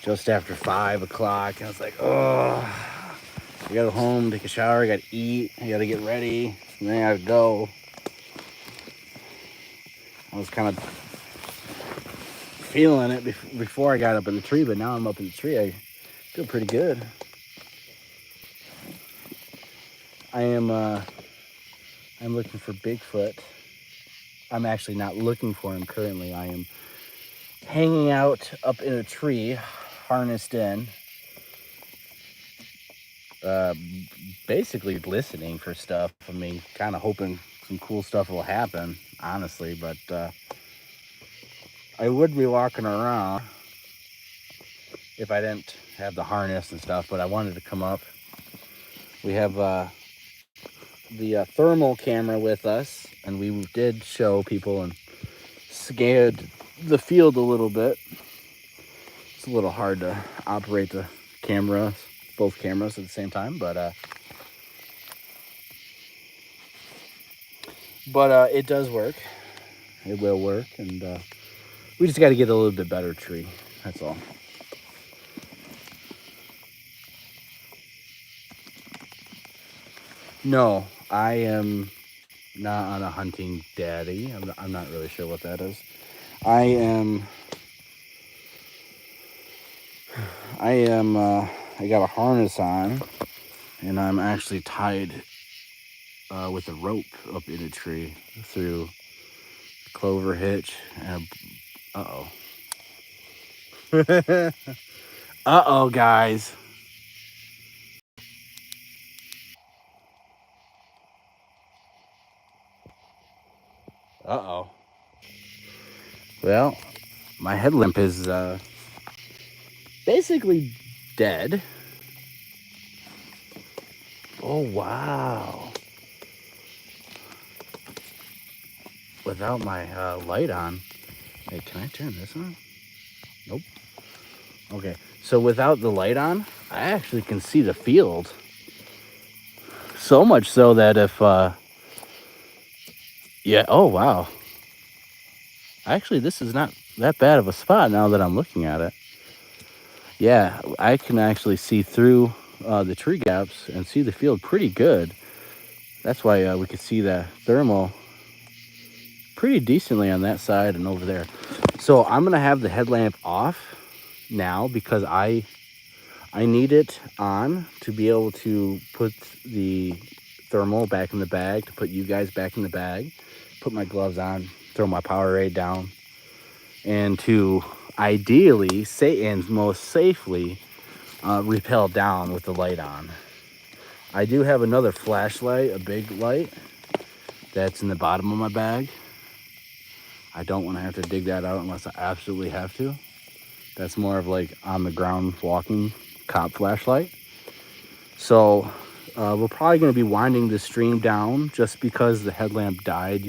just after 5 o'clock. I was like, oh, I gotta go home, take a shower, I gotta eat, I gotta get ready, and then I gotta go. I was kind of feeling it before I got up in the tree, but now I'm up in the tree. I feel pretty good. I'm looking for Bigfoot. I'm actually not looking for him currently. I am hanging out up in a tree, harnessed in, uh, basically listening for stuff. I mean, kind of hoping some cool stuff will happen, honestly, but I would be walking around if I didn't have the harness and stuff, but I wanted to come up. We have the thermal camera with us, and we did show people and scanned the field a little bit. It's a little hard to operate the camera, both cameras at the same time, but it does work. It will work, and we just got to get a little bit better tree. That's all. No, I am not on a hunting daddy. I'm not really sure what that is. I am. I got a harness on, and I'm actually tied with a rope up in a tree through clover hitch. And uh oh. Uh-oh, guys. Uh-oh. Well, my headlamp is basically dead. Oh, wow. Without my light on. Hey, can I turn this on? Nope. Okay, so without the light on, I actually can see the field. So much so that if, yeah, oh, wow. Actually, this is not that bad of a spot now that I'm looking at it. Yeah, I can actually see through the tree gaps and see the field pretty good. That's why we could see the thermal pretty decently on that side and over there. So I'm gonna have the headlamp off now because I need it on to be able to put the thermal back in the bag, to put you guys back in the bag, put my gloves on, throw my Powerade down, and to ideally say and most safely rappel down with the light on. I do have another flashlight, a big light, that's in the bottom of my bag. I don't want to have to dig that out unless I absolutely have to. That's more of like on the ground walking cop flashlight. So we're probably going to be winding the stream down just because the headlamp died.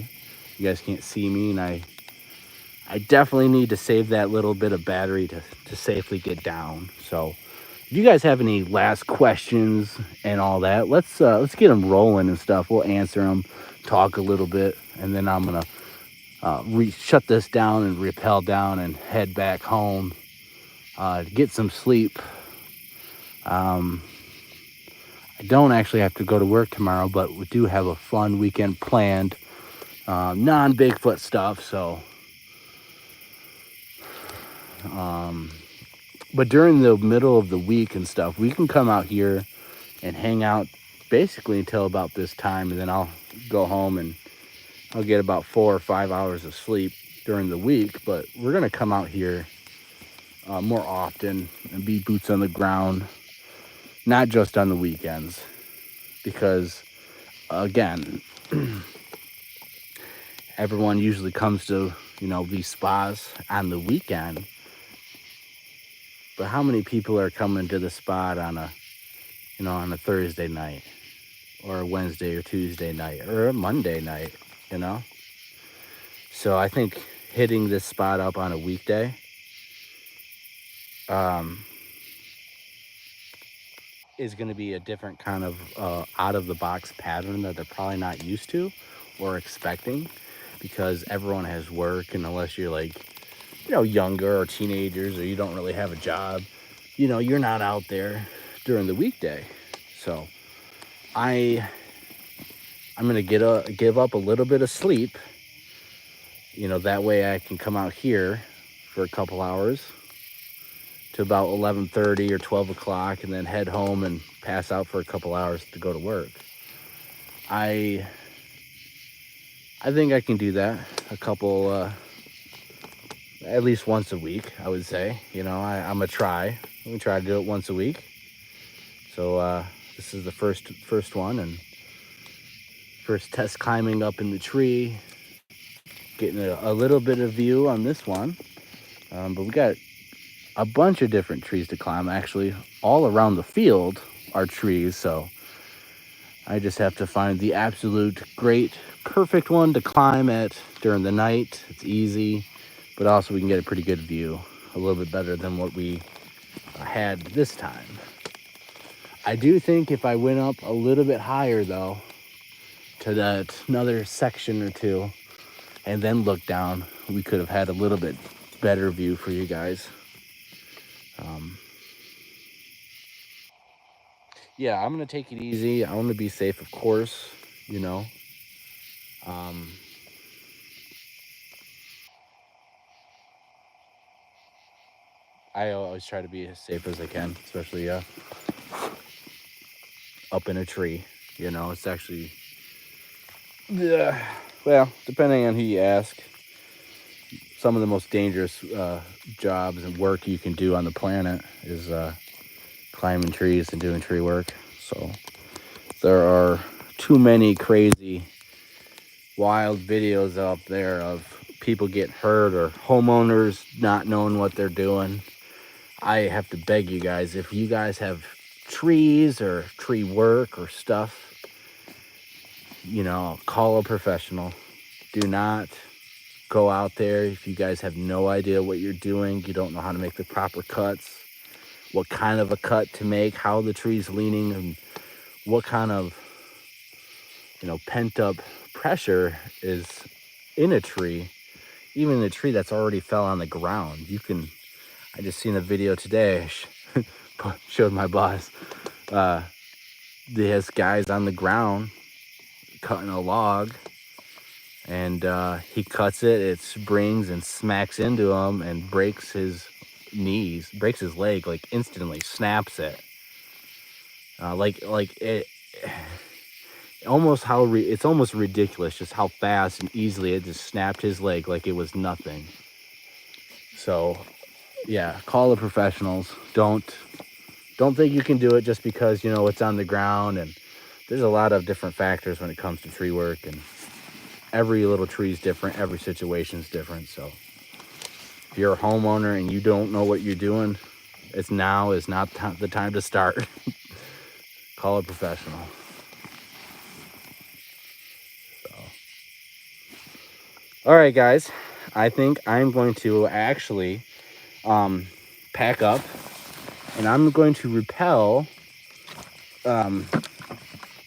You guys can't see me, and I definitely need to save that little bit of battery to safely get down. So if you guys have any last questions and all that, let's get them rolling and stuff. We'll answer them, talk a little bit, and then I'm gonna shut this down and rappel down and head back home, get some sleep. I don't actually have to go to work tomorrow, but we do have a fun weekend planned, non-Bigfoot stuff. So, but during the middle of the week and stuff, we can come out here and hang out basically until about this time, and then I'll go home and I'll get about 4 or 5 hours of sleep during the week. But we're gonna come out here more often and be boots on the ground, not just on the weekends, because again, everyone usually comes to these spas on the weekend. But how many people are coming to the spot on a Thursday night or a Wednesday or Tuesday night or a Monday night, you know? So I think hitting this spot up on a weekday is going to be a different kind of out of the box pattern that they're probably not used to or expecting, because everyone has work, and unless you're like younger or teenagers, or you don't really have a job, you're not out there during the weekday. So I'm gonna give up a little bit of sleep, that way I can come out here for a couple hours to about 11:30 or 12 o'clock, and then head home and pass out for a couple hours to go to work. I think I can do that a couple at least once a week, I would say. I'm gonna try. I'm gonna try to do it once a week. So this is the first one, and first test climbing up in the tree, getting a little bit of view on this one. But we got a bunch of different trees to climb. Actually, all around the field are trees, so I just have to find the absolute great, perfect one to climb at during the night. It's easy, but also we can get a pretty good view, a little bit better than what we had this time. I do think if I went up a little bit higher, though, to that another section or two, and then look down, we could have had a little bit better view for you guys. Yeah, I'm gonna take it easy. I want to be safe, of course. Um, I always try to be as safe as I can, especially up in a tree. It's actually, yeah, well, depending on who you ask, some of the most dangerous jobs and work you can do on the planet is climbing trees and doing tree work. So there are too many crazy, wild videos out there of people getting hurt or homeowners not knowing what they're doing. I have to beg you guys, if you guys have trees or tree work or stuff, you know, call a professional. Do not go out there if you guys have no idea what you're doing. You don't know how to make the proper cuts, what kind of a cut to make, how the tree's leaning, and what kind of, you know, pent up pressure is in a tree, even a tree that's already fell on the ground. You can, I just seen a video today, showed my boss, there's guys on the ground cutting a log, and he cuts it, it springs and smacks into him and breaks his knees, breaks his leg, like instantly, snaps it. Like it almost it's almost ridiculous just how fast and easily it just snapped his leg like it was nothing. So yeah, call the professionals. Don't think you can do it just because, you know, it's on the ground. And there's a lot of different factors when it comes to tree work, and every little tree is different, every situation is different. So if you're a homeowner and you don't know what you're doing, now is not the time to start. Call a professional. So, all right, guys, I think I'm going to actually pack up, and I'm going to rappel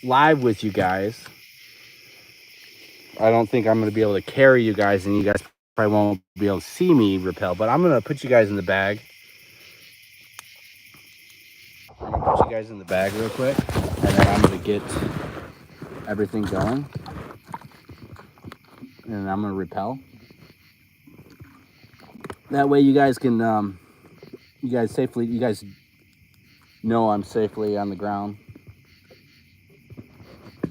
live with you guys. I don't think I'm going to be able to carry you guys, and you guys probably won't be able to see me rappel, but I'm going to put you guys in the bag. I'm going to put you guys in the bag real quick, and then I'm going to get everything going, and I'm going to rappel. That way you guys can, you guys know I'm safely on the ground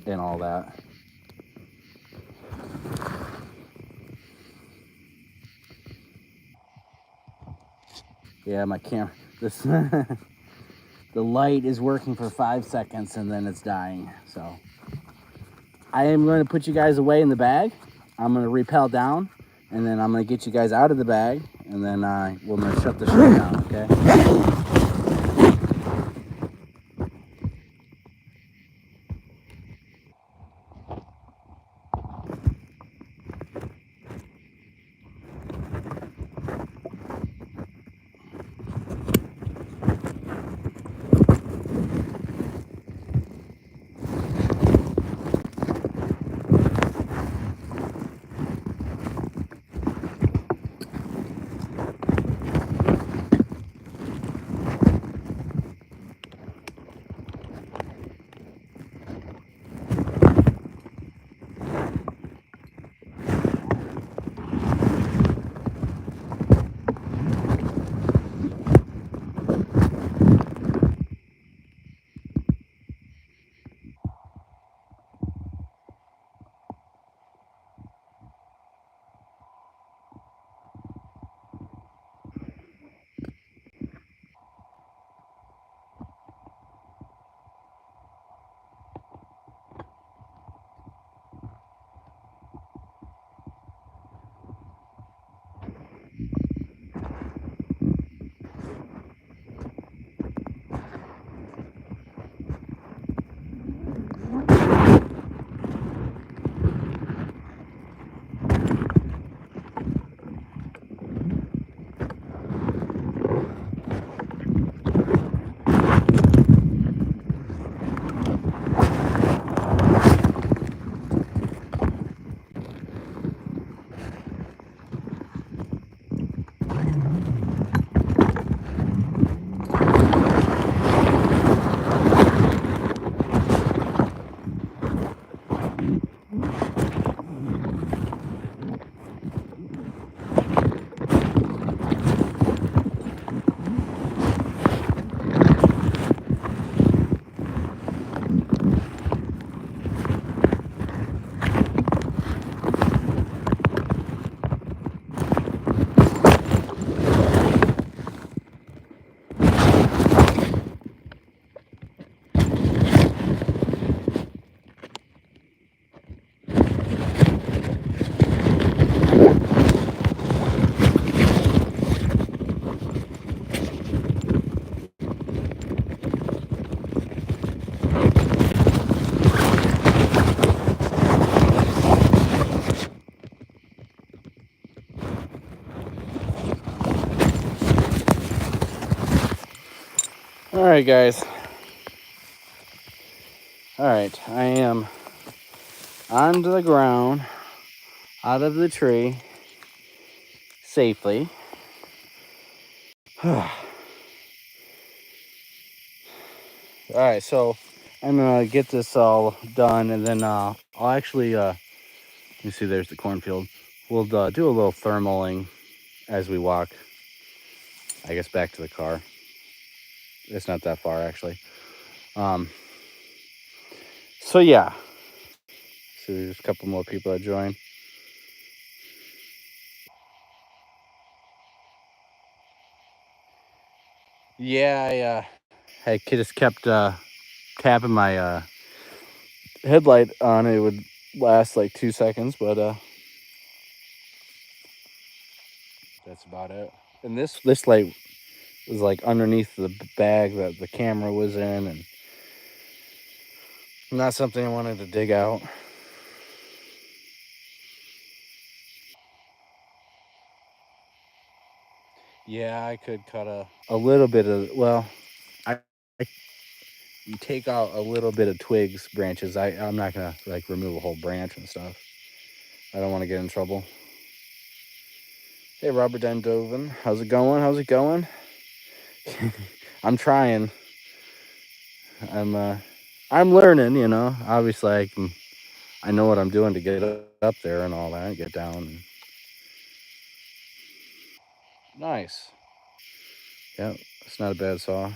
and all that. Yeah, my camera, this the light is working for 5 seconds and then it's dying. So I am going to put you guys away in the bag. I'm going to rappel down, and then I'm going to get you guys out of the bag, and then we're going to shut the show down, okay? All right, guys. All right, I am onto the ground, out of the tree, safely. All right, so I'm gonna get this all done, and then I'll actually you see there's the cornfield. We'll do a little thermaling as we walk. I guess back to the car. It's not that far actually. Um, so yeah. So there's a couple more people that join. Yeah, I just kept tapping my headlight on. It would last like 2 seconds, but that's about it. And this light was like underneath the bag that the camera was in, and not something I wanted to dig out. Yeah, I could cut a little bit of, well, I you take out a little bit of twigs, branches. I'm not gonna like remove a whole branch and stuff. I don't want to get in trouble. Hey, Robert Dendoven, how's it going? How's it going? I'm trying. I'm I'm learning. Obviously, I know what I'm doing to get up there and all that, get down. Nice. Yeah, it's not a bad saw.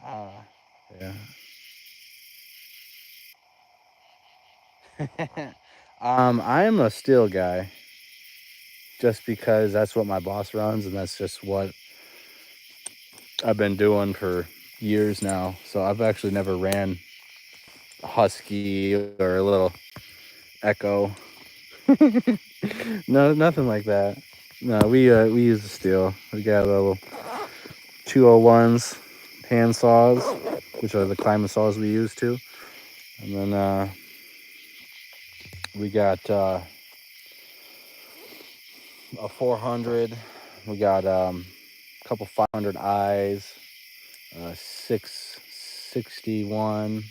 Ah, yeah. I'm a steel guy just because that's what my boss runs, and that's just what I've been doing for years now. So I've actually never ran a husky or a little echo. No, nothing like that. No, we use the steel. We got little 201s, hand saws, which are the climate saws we use too. And then we got a 400. We got a couple 500 eyes, 661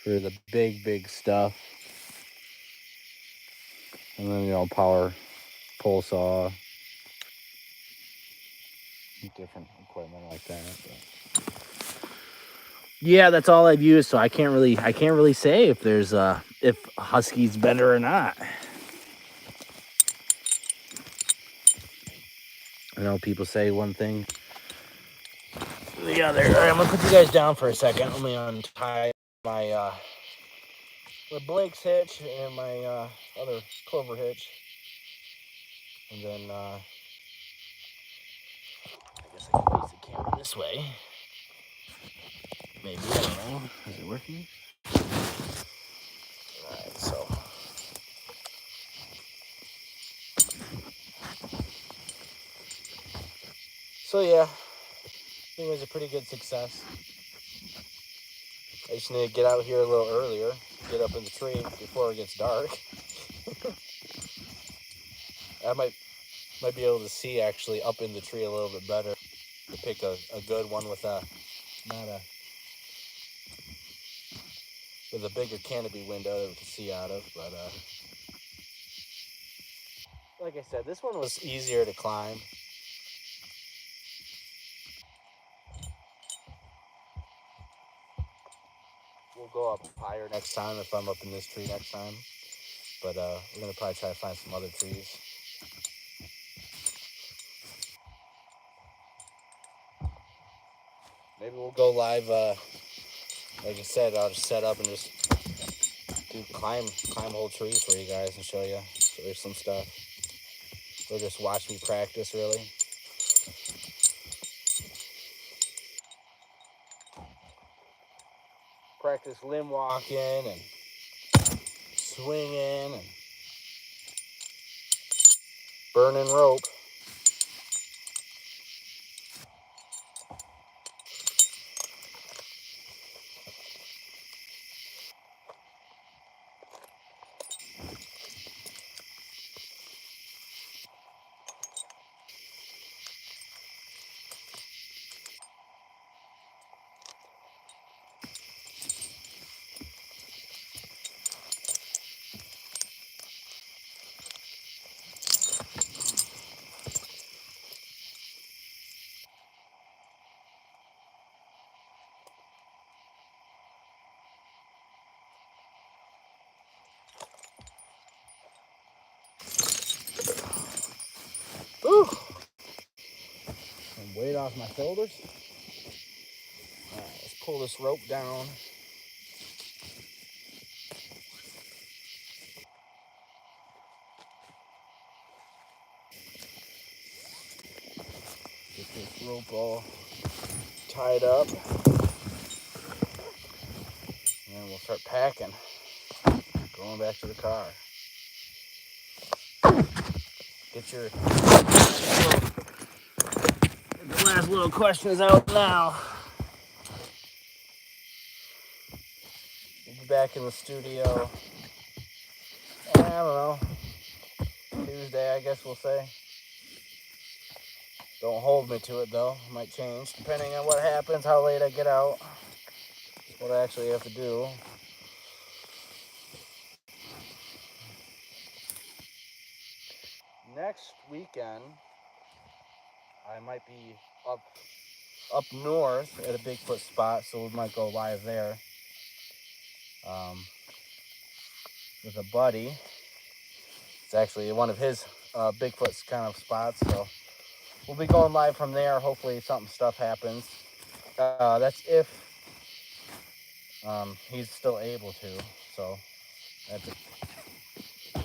for the big stuff, and then power pole saw, different equipment like that. But yeah, that's all I've used, so I can't really say if there's if Husky's better or not. I know people say one thing, the other. All right, I'm gonna put you guys down for a second. Let me untie my Blake's hitch and my other Clover hitch, and then I guess I can face the camera this way. Maybe, I don't know. Is it working? All right, so yeah, I think it was a pretty good success. I just need to get out here a little earlier, get up in the tree before it gets dark. I might be able to see actually up in the tree a little bit better to pick a good one with a not a with a bigger canopy window that we can see out of. But like I said, this one was easier to climb. We'll go up higher next time if I'm up in this tree next time. But we're gonna probably try to find some other trees. Maybe we'll go live. Like I said, I'll just set up and just do climb whole trees for you guys and show you some stuff. Or just watch me practice, really. Practice limb walking and swinging and burning rope. weight off my shoulders. All right, let's pull this rope down. Get this rope all tied up. And then we'll start packing. Going back to the car. Get the last little questions out now. We'll be back in the studio. I don't know. Tuesday, I guess we'll say. Don't hold me to it though. It might change depending on what happens, how late I get out, what I actually have to do. Next weekend, I might be up north at a Bigfoot spot, so we might go live there with a buddy. It's actually one of his Bigfoot's kind of spots, so we'll be going live from there. Hopefully stuff happens. That's if he's still able to, so I have to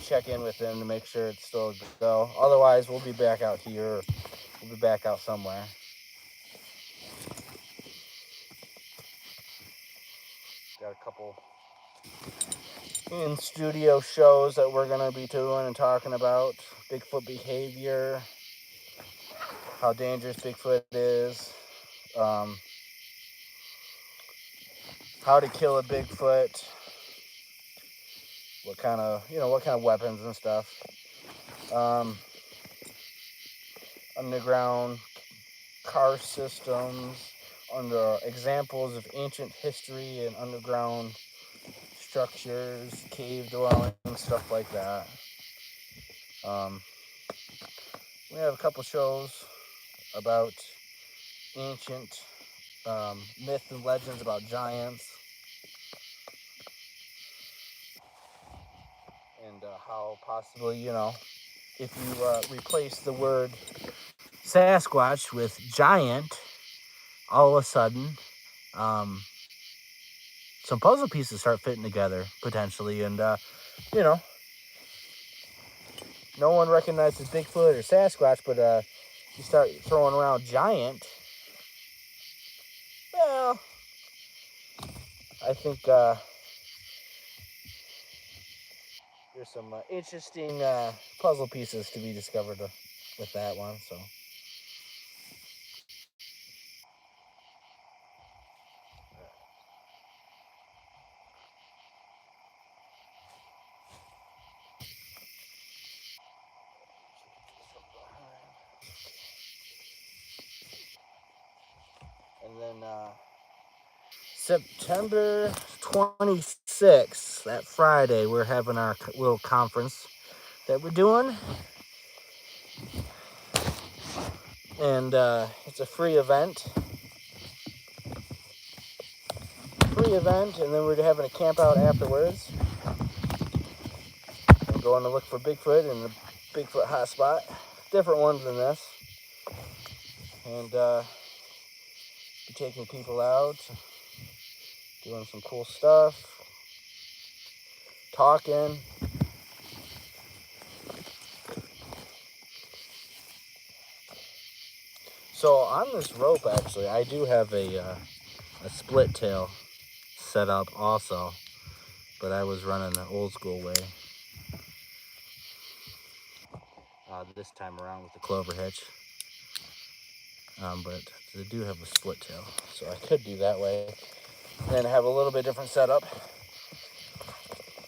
check in with him to make sure it's still a go. Otherwise, we'll be back out here, or we'll be back out somewhere. Got a couple in-studio shows that we're going to be doing and talking about. Bigfoot behavior, how dangerous Bigfoot is, how to kill a Bigfoot, what kind of weapons and stuff. Underground car systems, under examples of ancient history and underground structures, cave dwellings, stuff like that. We have a couple shows about ancient myths and legends about giants, and how possibly, if you replace the word Sasquatch with giant, all of a sudden, some puzzle pieces start fitting together, potentially, and, no one recognizes Bigfoot or Sasquatch, but you start throwing around giant, well, I think there's some interesting puzzle pieces to be discovered with that one, so. And then September 26th, that Friday, we're having our little conference that we're doing. And it's a free event. And then we're having a camp out afterwards. I'm going to look for Bigfoot in the Bigfoot hotspot. Different ones than this. And be taking people out, doing some cool stuff, talking. So on this rope, actually, I do have a split tail set up also, but I was running the old school way. This time around with the clover hitch. But they do have a split tail, so I could do that way. And have a little bit different setup.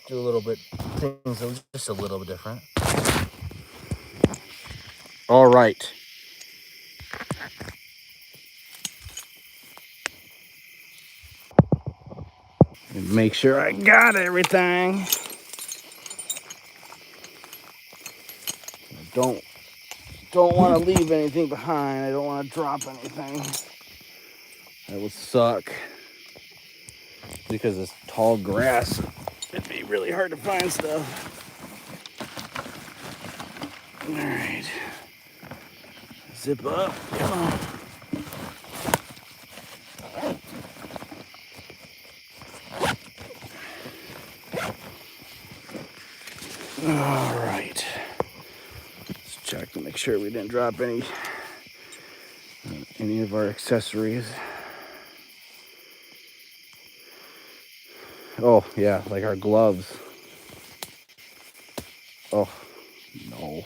Do a little bit, things that was just a little bit different. All right. Make sure I got everything. Don't want to leave anything behind. I don't want to drop anything. That would suck. Because it's tall grass, it'd be really hard to find stuff. All right. Zip up. Come on. All right. Let's check to make sure we didn't drop any of our accessories. Oh, yeah, like our gloves. Oh, no.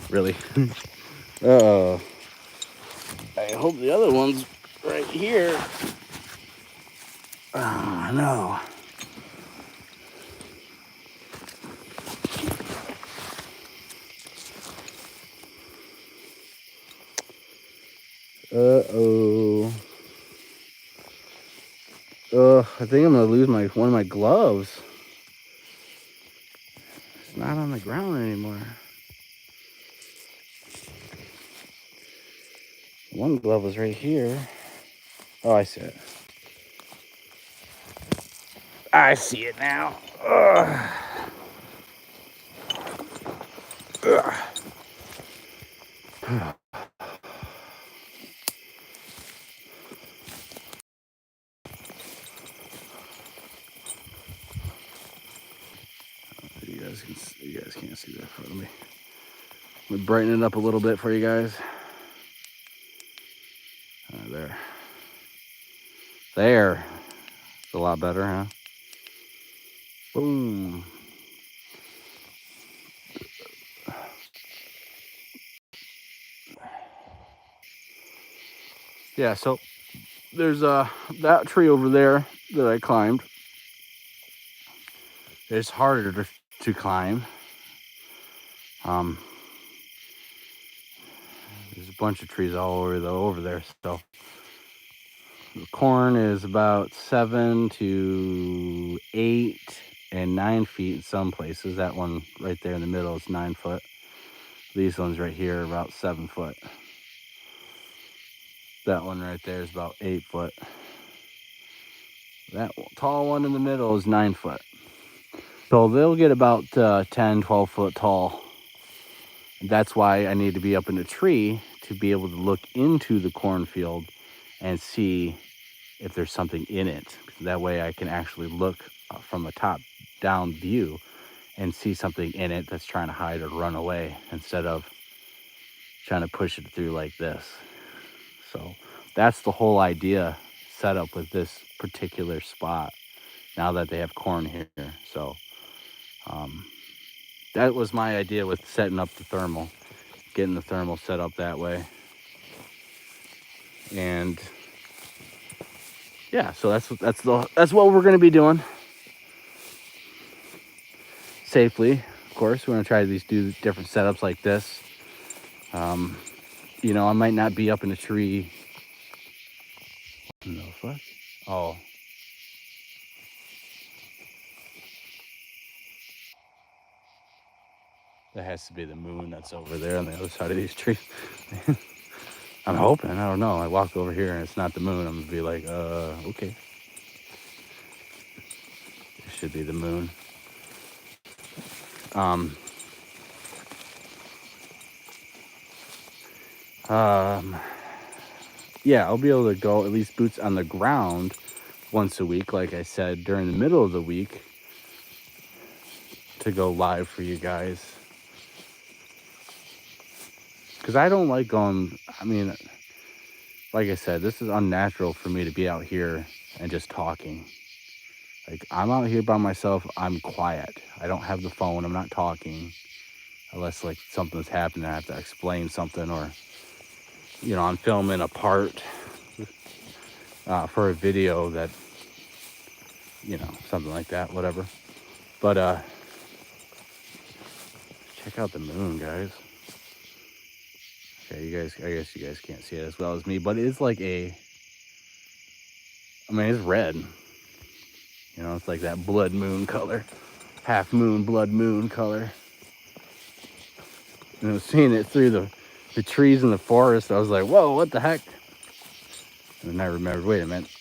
Really? Uh-oh. I hope the other one's right here. Oh, no. Uh-oh. I think I'm gonna lose one of my gloves. It's not on the ground anymore. One glove was right here. Oh, I see it. I see it now. Ugh. Ugh. You guys can't see that front of me. Let me brighten it up a little bit for you guys. There. There. It's a lot better, huh? Boom. Yeah, so there's that tree over there that I climbed. It's harder to climb. There's a bunch of trees all over there. So the corn is about 7 to 8 and 9 feet in some places. That one right there in the middle is 9 foot. These ones right here are about 7 foot. That one right there is about 8 foot. That tall one in the middle is 9 foot. So they'll get about 10, 12 foot tall. That's why I need to be up in a tree to be able to look into the cornfield and see if there's something in it. That way I can actually look from a top down view and see something in it that's trying to hide or run away instead of trying to push it through like this. So that's the whole idea set up with this particular spot now that they have corn here. So that was my idea with setting up the thermal, getting the thermal set up that way. And yeah, so that's what we're going to be doing safely. Of course, we're going to try to do different setups like this. You know, I might not be up in a tree. No fuck. Oh, that has to be the moon that's over there on the other side of these trees. I'm hoping. I don't know. I walk over here and it's not the moon. I'm gonna be like, okay. It should be the moon. Um, yeah, I'll be able to go at least boots on the ground once a week, like I said, during the middle of the week to go live for you guys. Because I don't like going, I mean, like I said, this is unnatural for me to be out here and just talking. Like, I'm out here by myself, I'm quiet. I don't have the phone, I'm not talking. Unless, like, something's happening, I have to explain something, or, you know, I'm filming a part for a video that, you know, something like that, whatever. But, check out the moon, guys. Okay, I guess you guys can't see it as well as me, but it's like I mean, it's red. You know, it's like that blood moon color. Half moon, blood moon color. And I was seeing it through the trees in the forest. I was like, whoa, what the heck? And then I remembered, wait a minute.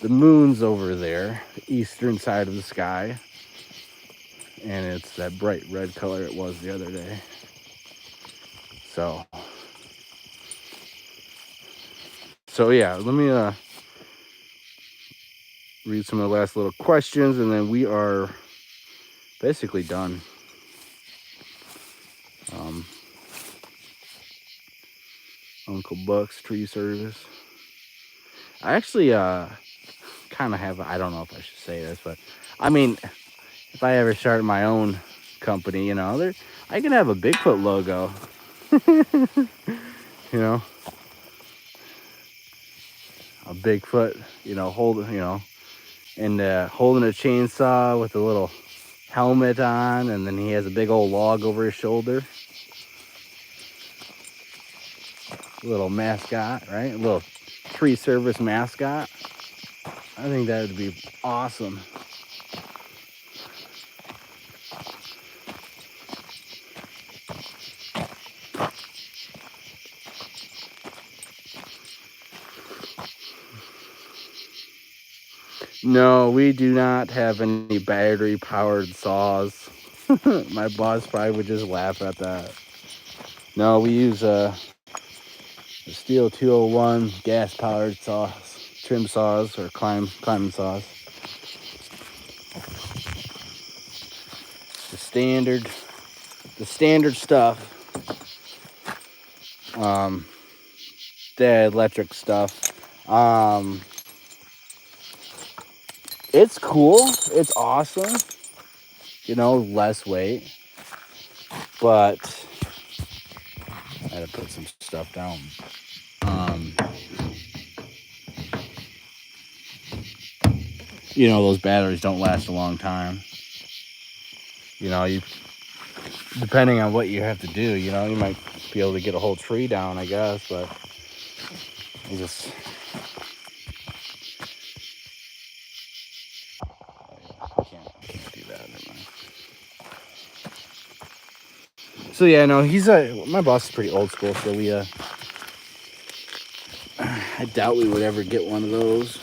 The moon's over there, the eastern side of the sky. And it's that bright red color it was the other day. So So yeah, let me read some of the last little questions, and then we are basically done. Uncle Buck's tree service. I actually kind of have, I don't know if I should say this, but I mean, if I ever start my own company, you know, I can have a Bigfoot logo. You know, a Bigfoot, you know, holding a chainsaw with a little helmet on, and then he has a big old log over his shoulder. Little mascot, right? A little tree service mascot. I think that would be awesome. No, we do not have any battery powered saws. My boss probably would just laugh at that. No, we use a Steel 201 gas powered saws, trim saws, or climbing saws. The standard stuff. The electric stuff. It's cool. It's awesome. You know, less weight. But I had to put some stuff down. You know, those batteries don't last a long time. You know, depending on what you have to do, you know, you might be able to get a whole tree down, I guess, but you just I can't do that. Never mind. So yeah, no, my boss is pretty old school, so we I doubt we would ever get one of those.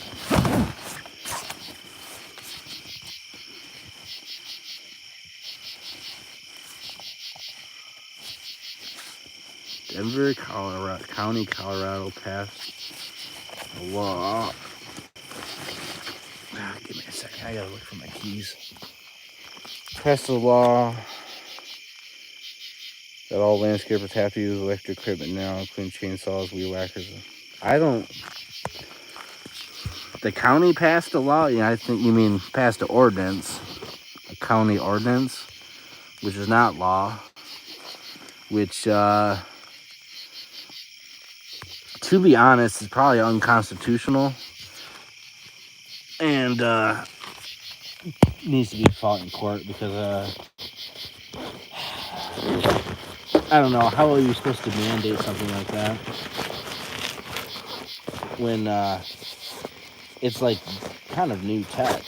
Denver, Colorado passed a law. Give me a second. I gotta look for my keys. Passed a law that all landscapers have to use electric equipment now, including chainsaws, weed whackers. The county passed a law? Yeah, I think you mean passed an ordinance. A county ordinance, which is not law. Which, to be honest, is probably unconstitutional. And, needs to be fought in court because, I don't know, how are you supposed to mandate something like that when it's like kind of new tech?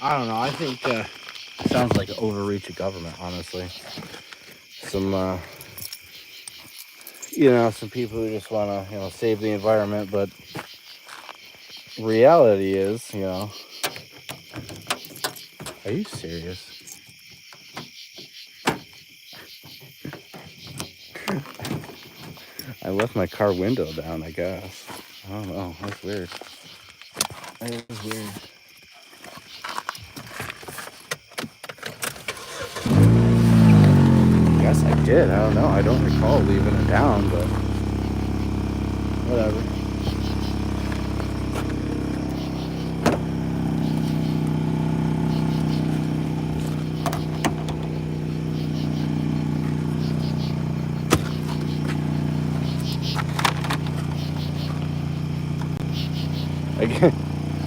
I don't know, I think it sounds like an overreach of government, honestly. Some some people who just want to, save the environment, but reality is, are you serious? I left my car window down, I guess. I don't know, that's weird. That is weird. I guess I did, I don't know, I don't recall leaving it down, but whatever.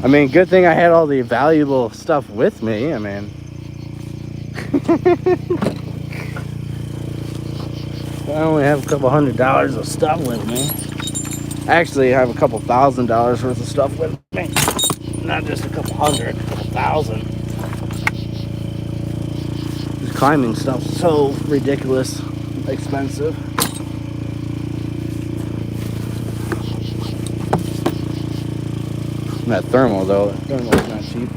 I mean, good thing I had all the valuable stuff with me. I mean, I only have a couple $100 of stuff with me. Actually, I have a couple $1,000 worth of stuff with me. Not just a couple hundred, a couple thousand. This climbing stuff's so ridiculous expensive. That thermal though, that thermal's not cheap.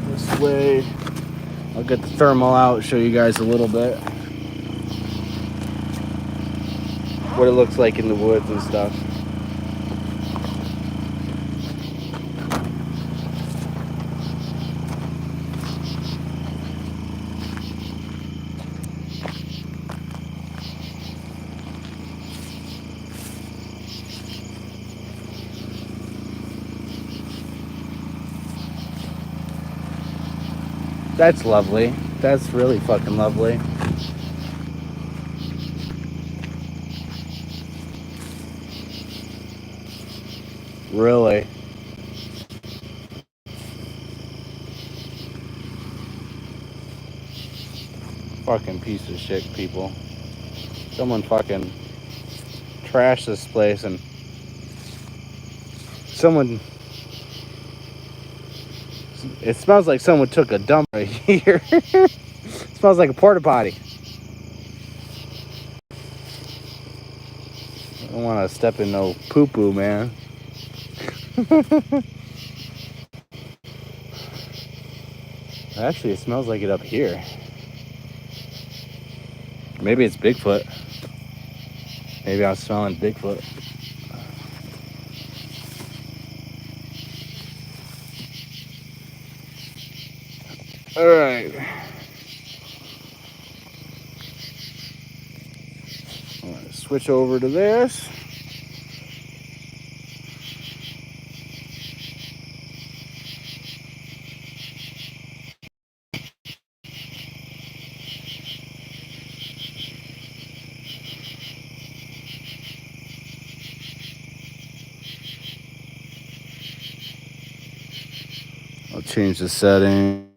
This way, I'll get the thermal out, show you guys a little bit what it looks like in the woods and stuff. That's lovely. That's really fucking lovely. Really. Fucking piece of shit, people. Someone fucking trashed this place and someone... It smells like someone took a dump right here. It smells like a porta potty. I don't want to step in no poo-poo, man. Actually, it smells like it up here. Maybe it's Bigfoot. Maybe I'm smelling Bigfoot. All right. I'm gonna switch over to this. I'll change the settings.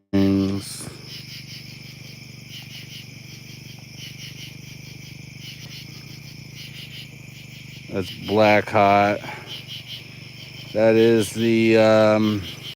That's black hot. That is the